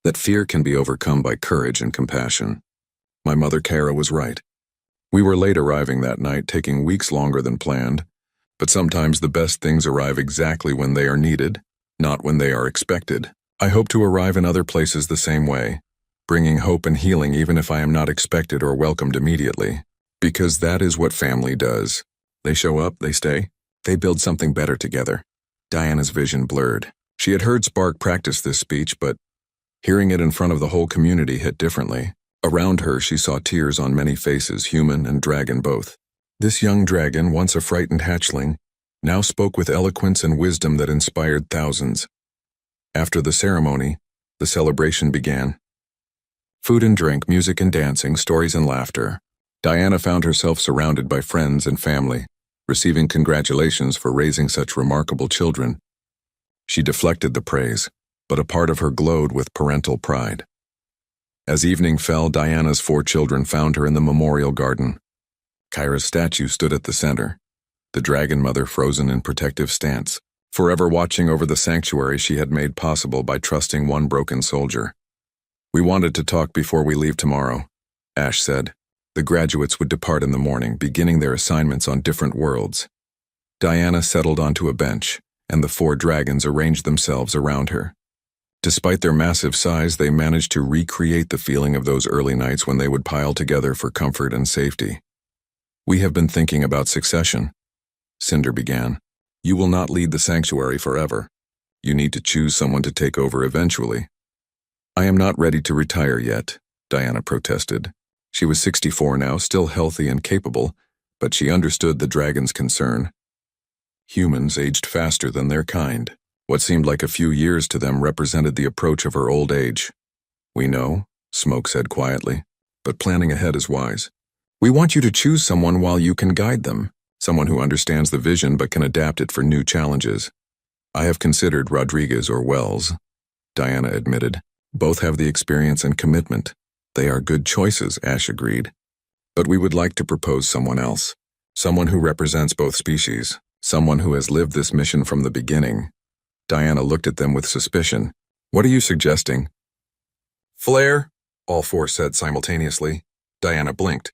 that fear can be overcome by courage and compassion. My mother Kyra was right. We were late arriving that night, taking weeks longer than planned, but sometimes the best things arrive exactly when they are needed, not when they are expected. I hope to arrive in other places the same way, bringing hope and healing even if I am not expected or welcomed immediately. Because that is what family does. They show up, they stay, they build something better together." Diana's vision blurred. She had heard Spark practice this speech, but hearing it in front of the whole community hit differently. Around her she saw tears on many faces, human and dragon both. This young dragon, once a frightened hatchling, now spoke with eloquence and wisdom that inspired thousands. After the ceremony, the celebration began. Food and drink, music and dancing, stories and laughter. Diana found herself surrounded by friends and family, receiving congratulations for raising such remarkable children. She deflected the praise, but a part of her glowed with parental pride. As evening fell, Diana's 4 children found her in the memorial garden. Kyra's statue stood at the center, the dragon mother frozen in protective stance, forever watching over the sanctuary she had made possible by trusting one broken soldier. "We wanted to talk before we leave tomorrow," Ash said. The graduates would depart in the morning, beginning their assignments on different worlds. Diana settled onto a bench, and the 4 dragons arranged themselves around her. Despite their massive size, they managed to recreate the feeling of those early nights when they would pile together for comfort and safety. "We have been thinking about succession," Cinder began. "You will not lead the sanctuary forever. You need to choose someone to take over eventually." "I am not ready to retire yet," Diana protested. She was 64 now, still healthy and capable, but she understood the dragon's concern. Humans aged faster than their kind. What seemed like a few years to them represented the approach of her old age. "We know," Smoke said quietly, "but planning ahead is wise. We want you to choose someone while you can guide them, someone who understands the vision but can adapt it for new challenges." "I have considered Rodriguez or Wells," Diana admitted. "Both have the experience and commitment." "They are good choices," Ash agreed. But we would like to propose someone else. Someone who represents both species. Someone who has lived this mission from the beginning. Diana looked at them with suspicion. What are you suggesting? Flair, all four said simultaneously. Diana blinked.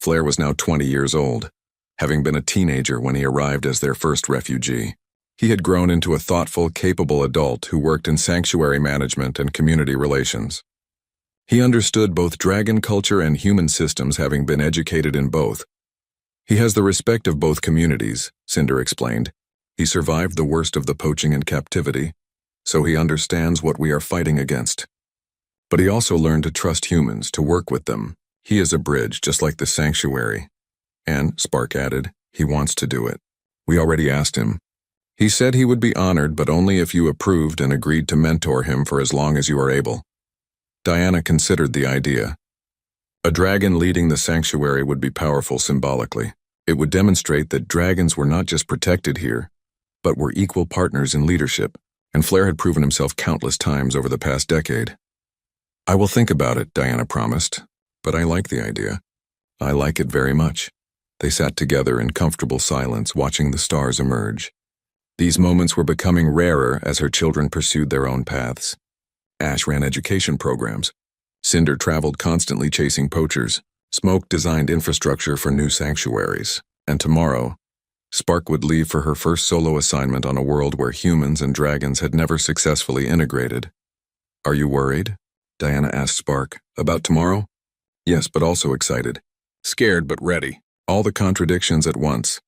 Flair was now 20 years old, having been a teenager when he arrived as their first refugee. He had grown into a thoughtful, capable adult who worked in sanctuary management and community relations. He understood both dragon culture and human systems, having been educated in both. He has the respect of both communities, Cinder explained. He survived the worst of the poaching and captivity, so he understands what we are fighting against. But he also learned to trust humans, to work with them. He is a bridge, just like the sanctuary. And, Spark added, he wants to do it. We already asked him. He said he would be honored, but only if you approved and agreed to mentor him for as long as you are able. Diana considered the idea. A dragon leading the sanctuary would be powerful symbolically. It would demonstrate that dragons were not just protected here, but were equal partners in leadership, and Flair had proven himself countless times over the past decade. I will think about it, Diana promised, but I like the idea. I like it very much. They sat together in comfortable silence, watching the stars emerge. These moments were becoming rarer as her children pursued their own paths. Ash ran education programs. Cinder traveled constantly chasing poachers. Smoke designed infrastructure for new sanctuaries. And tomorrow, Spark would leave for her first solo assignment on a world where humans and dragons had never successfully integrated. Are you worried? Diana asked Spark. About tomorrow? Yes, but also excited. Scared but ready. All the contradictions at once.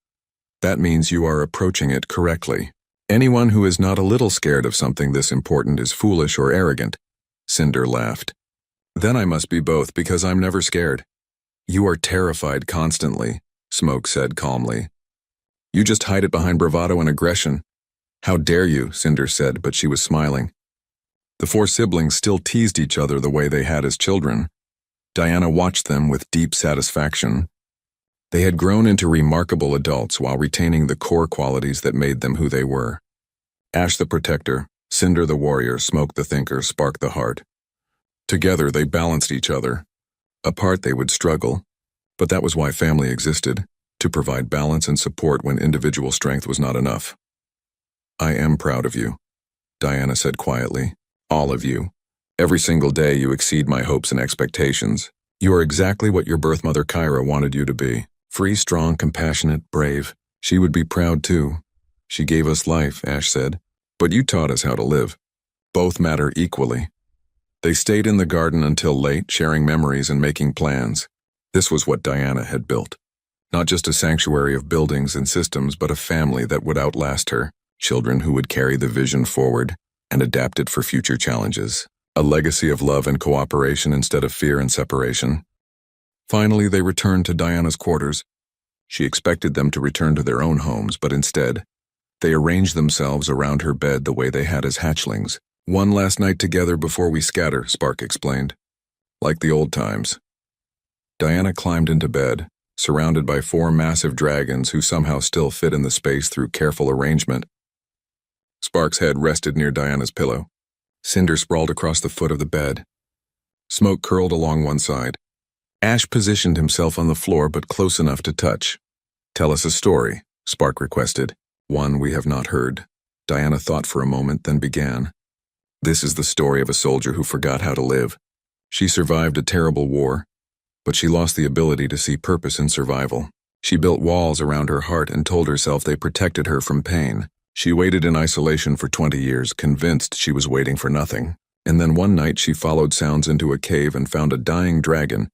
That means you are approaching it correctly. Anyone who is not a little scared of something this important is foolish or arrogant. Cinder laughed. Then I must be both, because I'm never scared. You are terrified constantly, Smoke said calmly. You just hide it behind bravado and aggression. How dare you, Cinder said, but she was smiling. The four siblings still teased each other the way they had as children. Diana watched them with deep satisfaction. They had grown into remarkable adults while retaining the core qualities that made them who they were. Ash the protector, Cinder the warrior, Smoke the thinker, Spark the heart. Together they balanced each other. Apart they would struggle, but that was why family existed, to provide balance and support when individual strength was not enough. I am proud of you, Diana said quietly. All of you. Every single day you exceed my hopes and expectations. You are exactly what your birth mother Kyra wanted you to be. Free, strong, compassionate, brave. She would be proud too. She gave us life, Ash said, but you taught us how to live. Both matter equally. They stayed in the garden until late, sharing memories and making plans. This was what Diana had built. Not just a sanctuary of buildings and systems, but a family that would outlast her. Children who would carry the vision forward and adapt it for future challenges. A legacy of love and cooperation instead of fear and separation. Finally, they returned to Diana's quarters. She expected them to return to their own homes, but instead, they arranged themselves around her bed the way they had as hatchlings. One last night together before we scatter, Spark explained. Like the old times. Diana climbed into bed, surrounded by four massive dragons who somehow still fit in the space through careful arrangement. Spark's head rested near Diana's pillow. Cinder sprawled across the foot of the bed. Smoke curled along one side. Ash positioned himself on the floor but close enough to touch. Tell us a story, Spark requested. One we have not heard. Diana thought for a moment, then began. This is the story of a soldier who forgot how to live. She survived a terrible war, but she lost the ability to see purpose in survival. She built walls around her heart and told herself they protected her from pain. She waited in isolation for 20 years, convinced she was waiting for nothing. And then one night she followed sounds into a cave and found a dying dragon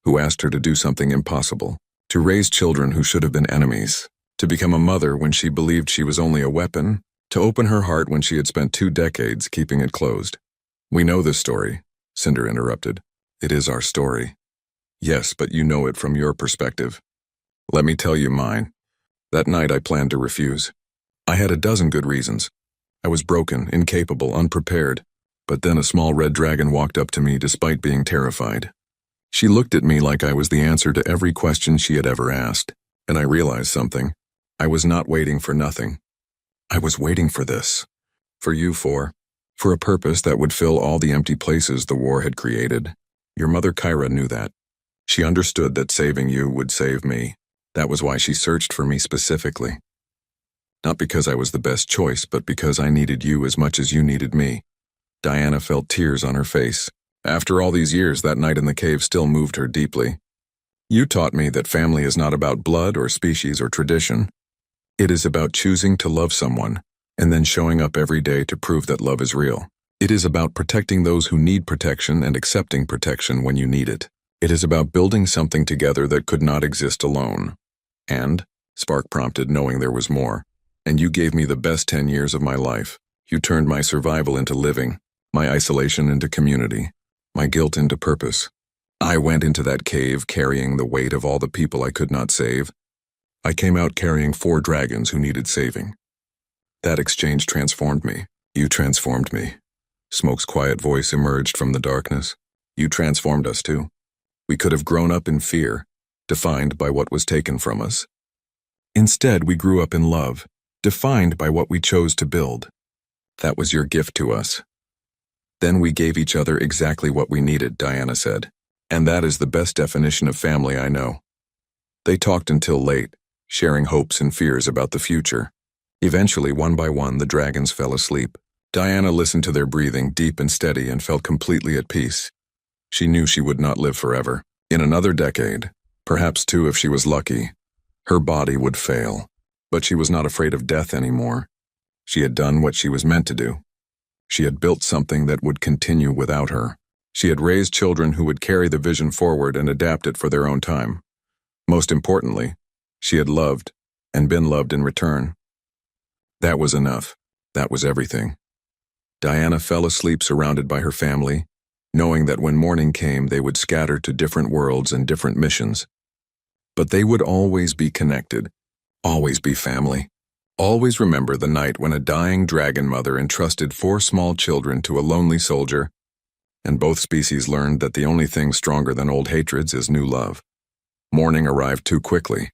who asked her to do something impossible. To raise children who should have been enemies. To become a mother when she believed she was only a weapon. To open her heart when she had spent 2 decades keeping it closed. We know this story, Cinder interrupted. It is our story. Yes, but you know it from your perspective. Let me tell you mine. That night I planned to refuse. I had a dozen good reasons. I was broken, incapable, unprepared. But then a small red dragon walked up to me despite being terrified. She looked at me like I was the answer to every question she had ever asked. And I realized something. I was not waiting for nothing. I was waiting for this. For you four. For a purpose that would fill all the empty places the war had created. Your mother Kyra knew that. She understood that saving you would save me. That was why she searched for me specifically. Not because I was the best choice, but because I needed you as much as you needed me. Diana felt tears on her face. After all these years, that night in the cave still moved her deeply. You taught me that family is not about blood or species or tradition. It is about choosing to love someone and then showing up every day to prove that love is real. It is about protecting those who need protection and accepting protection when you need it. It is about building something together that could not exist alone. And, Spark prompted, knowing there was more. And you gave me the best 10 years of my life. You turned my survival into living, my isolation into community, my guilt into purpose. I went into that cave carrying the weight of all the people I could not save. I came out carrying 4 dragons who needed saving. That exchange transformed me. You transformed me. Smoke's quiet voice emerged from the darkness. You transformed us too. We could have grown up in fear, defined by what was taken from us. Instead, we grew up in love, defined by what we chose to build. That was your gift to us. Then we gave each other exactly what we needed, Diana said. And that is the best definition of family I know. They talked until late, sharing hopes and fears about the future. Eventually, one by one, the dragons fell asleep. Diana listened to their breathing, deep and steady, and felt completely at peace. She knew she would not live forever. In another decade, perhaps 2 if she was lucky, her body would fail. But she was not afraid of death anymore. She had done what she was meant to do. She had built something that would continue without her. She had raised children who would carry the vision forward and adapt it for their own time. Most importantly, she had loved and been loved in return. That was enough. That was everything. Diana fell asleep surrounded by her family, knowing that when morning came they would scatter to different worlds and different missions. But they would always be connected, always be family. Always remember the night when a dying dragon mother entrusted 4 small children to a lonely soldier, and both species learned that the only thing stronger than old hatreds is new love. Morning arrived too quickly.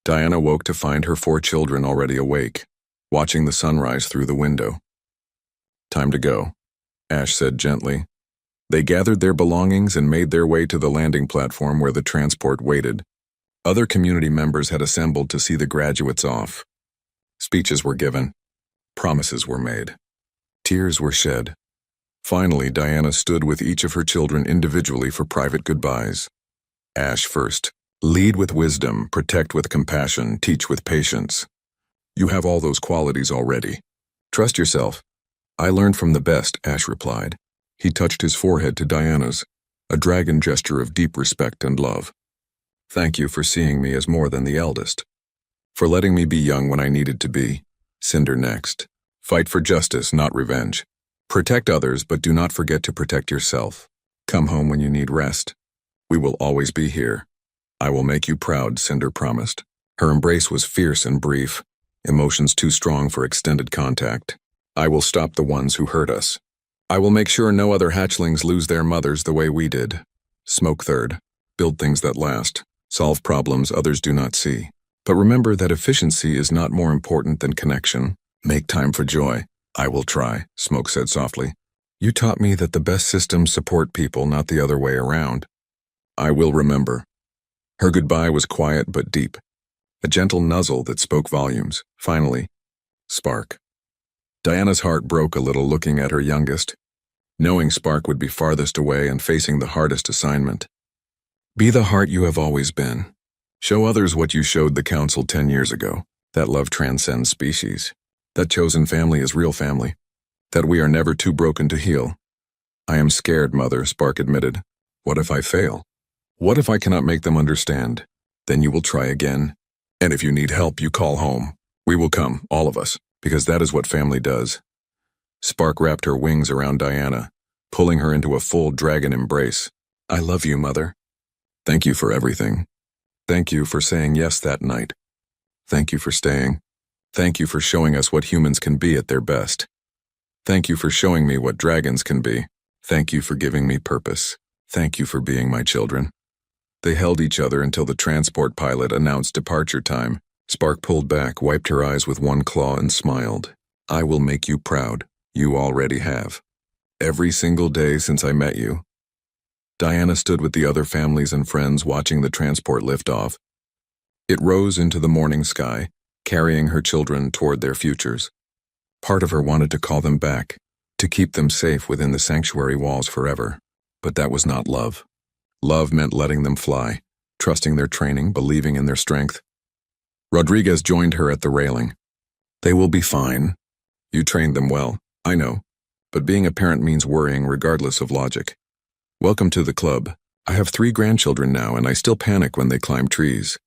Diana woke to find her 4 children already awake, watching the sunrise through the window. Time to go, Ash said gently. They gathered their belongings and made their way to the landing platform where the transport waited. Other community members had assembled to see the graduates off. Speeches were given. Promises were made. Tears were shed. Finally, Diana stood with each of her children individually for private goodbyes. Ash first. Lead with wisdom, protect with compassion, teach with patience. You have all those qualities already. Trust yourself. I learned from the best, Ash replied. He touched his forehead to Diana's, a dragon gesture of deep respect and love. Thank you for seeing me as more than the eldest. For letting me be young when I needed to be. Cinder next. Fight for justice, not revenge. Protect others, but do not forget to protect yourself. Come home when you need rest. We will always be here. I will make you proud, Cinder promised. Her embrace was fierce and brief, emotions too strong for extended contact. I will stop the ones who hurt us. I will make sure no other hatchlings lose their mothers the way we did. Smoke third. Build things that last. Solve problems others do not see. But remember that efficiency is not more important than connection. Make time for joy. I will try, Smoke said softly. You taught me that the best systems support people, not the other way around. I will remember. Her goodbye was quiet but deep. A gentle nuzzle that spoke volumes. Finally, Spark. Diana's heart broke a little looking at her youngest, knowing Spark would be farthest away and facing the hardest assignment. Be the heart you have always been. Show others what you showed the Council 10 years ago, that love transcends species, that chosen family is real family, that we are never too broken to heal. I am scared, Mother, Spark admitted. What if I fail? What if I cannot make them understand? Then you will try again. And if you need help, you call home. We will come, all of us, because that is what family does. Spark wrapped her wings around Diana, pulling her into a full dragon embrace. I love you, Mother. Thank you for everything. Thank you for saying yes that night. Thank you for staying. Thank you for showing us what humans can be at their best. Thank you for showing me what dragons can be. Thank you for giving me purpose. Thank you for being my children. They held each other until the transport pilot announced departure time. Spark pulled back, wiped her eyes with one claw and smiled. I will make you proud. You already have. Every single day since I met you. Diana stood with the other families and friends watching the transport lift off. It rose into the morning sky, carrying her children toward their futures. Part of her wanted to call them back, to keep them safe within the sanctuary walls forever. But that was not love. Love meant letting them fly, trusting their training, believing in their strength. Rodriguez joined her at the railing. They will be fine. You trained them well, I know. But being a parent means worrying regardless of logic. Welcome to the club. I have 3 grandchildren now and I still panic when they climb trees.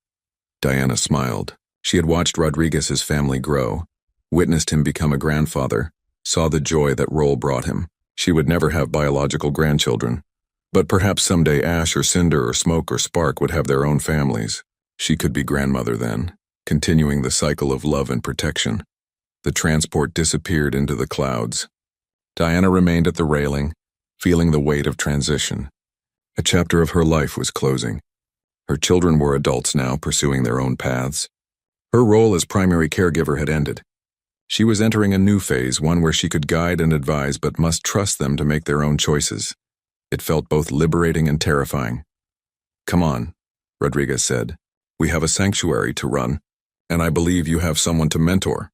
Diana smiled. She had watched Rodriguez's family grow, witnessed him become a grandfather, saw the joy that role brought him. She would never have biological grandchildren. But perhaps someday Ash or Cinder or Smoke or Spark would have their own families. She could be grandmother then, continuing the cycle of love and protection. The transport disappeared into the clouds. Diana remained at the railing, feeling the weight of transition. A chapter of her life was closing. Her children were adults now, pursuing their own paths. Her role as primary caregiver had ended. She was entering a new phase, one where she could guide and advise but must trust them to make their own choices. It felt both liberating and terrifying. Come on, Rodriguez said. We have a sanctuary to run, and I believe you have someone to mentor.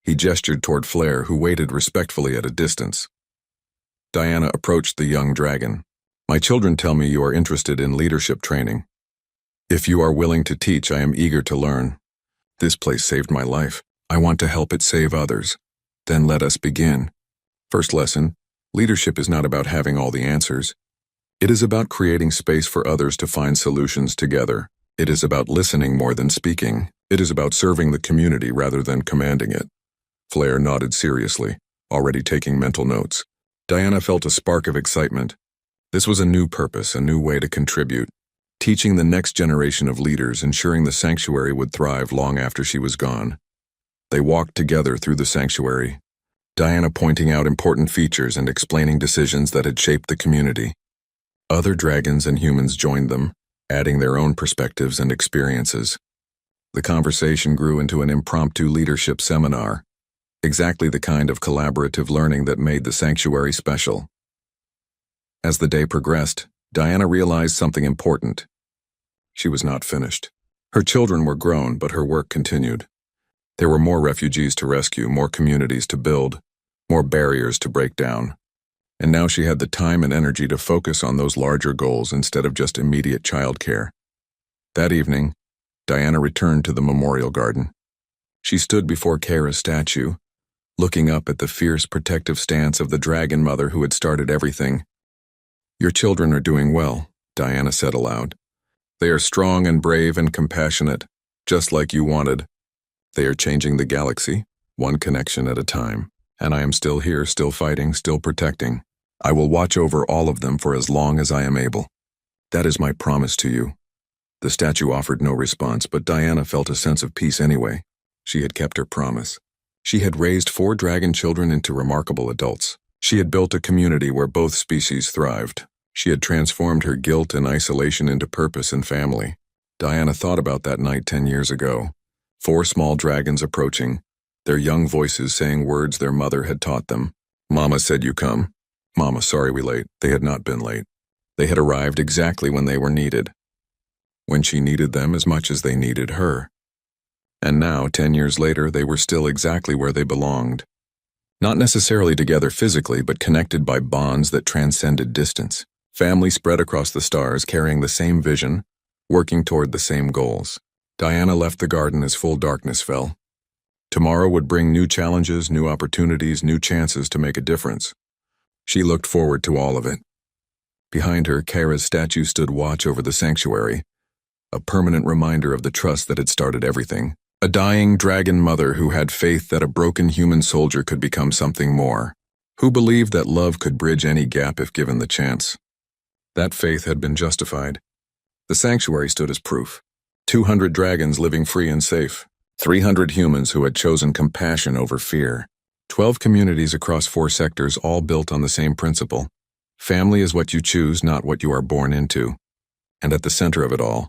He gestured toward Flair, who waited respectfully at a distance. Diana approached the young dragon. My children tell me you are interested in leadership training. If you are willing to teach, I am eager to learn. This place saved my life. I want to help it save others. Then let us begin. First lesson, leadership is not about having all the answers. It is about creating space for others to find solutions together. It is about listening more than speaking. It is about serving the community rather than commanding it. Flair nodded seriously, already taking mental notes. Diana felt a spark of excitement. This was a new purpose, a new way to contribute. Teaching the next generation of leaders, ensuring the sanctuary would thrive long after she was gone. They walked together through the sanctuary, Diana pointing out important features and explaining decisions that had shaped the community. Other dragons and humans joined them, adding their own perspectives and experiences. The conversation grew into an impromptu leadership seminar, exactly the kind of collaborative learning that made the sanctuary special. As the day progressed, Diana realized something important. She was not finished. Her children were grown, but her work continued. There were more refugees to rescue, more communities to build, more barriers to break down. And now she had the time and energy to focus on those larger goals instead of just immediate childcare. That evening, Diana returned to the memorial garden. She stood before Kara's statue, looking up at the fierce protective stance of the dragon mother who had started everything. Your children are doing well, Diana said aloud. They are strong and brave and compassionate, just like you wanted. They are changing the galaxy, one connection at a time. And I am still here, still fighting, still protecting. I will watch over all of them for as long as I am able. That is my promise to you. The statue offered no response, but Diana felt a sense of peace anyway. She had kept her promise. She had raised 4 dragon children into remarkable adults. She had built a community where both species thrived. She had transformed her guilt and isolation into purpose and family. Diana thought about that night 10 years ago. 4 small dragons approaching, their young voices saying words their mother had taught them. Mama said you come. Mama, sorry we late. They had not been late. They had arrived exactly when they were needed. When she needed them as much as they needed her. And now, 10 years later, they were still exactly where they belonged. Not necessarily together physically, but connected by bonds that transcended distance. Family spread across the stars, carrying the same vision, working toward the same goals. Diana left the garden as full darkness fell. Tomorrow would bring new challenges, new opportunities, new chances to make a difference. She looked forward to all of it. Behind her, Kara's statue stood watch over the sanctuary, a permanent reminder of the trust that had started everything. A dying dragon mother who had faith that a broken human soldier could become something more, who believed that love could bridge any gap if given the chance. That faith had been justified. The sanctuary stood as proof. 200 dragons living free and safe. 300 humans who had chosen compassion over fear. 12 communities across 4 sectors, all built on the same principle. Family is what you choose, not what you are born into. And at the center of it all,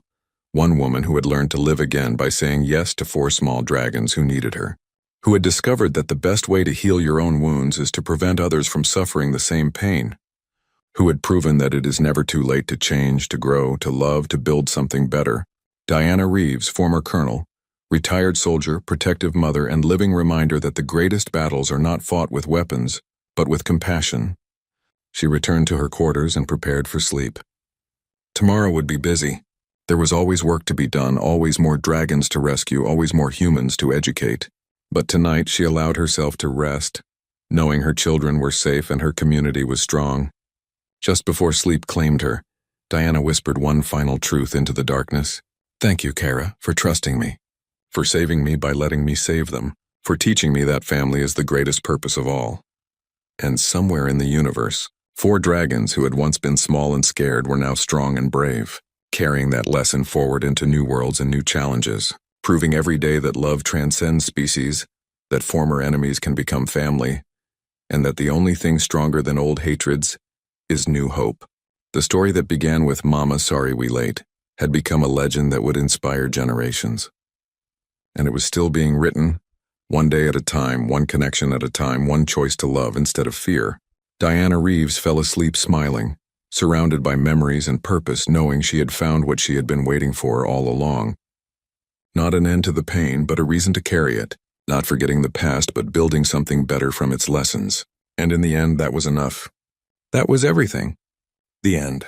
one woman who had learned to live again by saying yes to 4 small dragons who needed her. Who had discovered that the best way to heal your own wounds is to prevent others from suffering the same pain. who had proven that it is never too late to change, to grow, to love, to build something better. Diana Reeves, former colonel, retired soldier, protective mother, and living reminder that the greatest battles are not fought with weapons, but with compassion. She returned to her quarters and prepared for sleep. Tomorrow would be busy. There was always work to be done, always more dragons to rescue, always more humans to educate. But tonight she allowed herself to rest, knowing her children were safe and her community was strong. Just before sleep claimed her, Diana whispered one final truth into the darkness. "Thank you, Kara, for trusting me, for saving me by letting me save them, for teaching me that family is the greatest purpose of all." And somewhere in the universe, 4 dragons who had once been small and scared were now strong and brave, carrying that lesson forward into new worlds and new challenges, proving every day that love transcends species, that former enemies can become family, and that the only thing stronger than old hatreds is new hope. The story that began with "Mama, sorry we late" had become a legend that would inspire generations. And it was still being written, one day at a time, one connection at a time, one choice to love instead of fear. Diana Reeves fell asleep smiling, surrounded by memories and purpose, knowing she had found what she had been waiting for all along. Not an end to the pain, but a reason to carry it, not forgetting the past, but building something better from its lessons. And in the end, that was enough. That was everything. The end.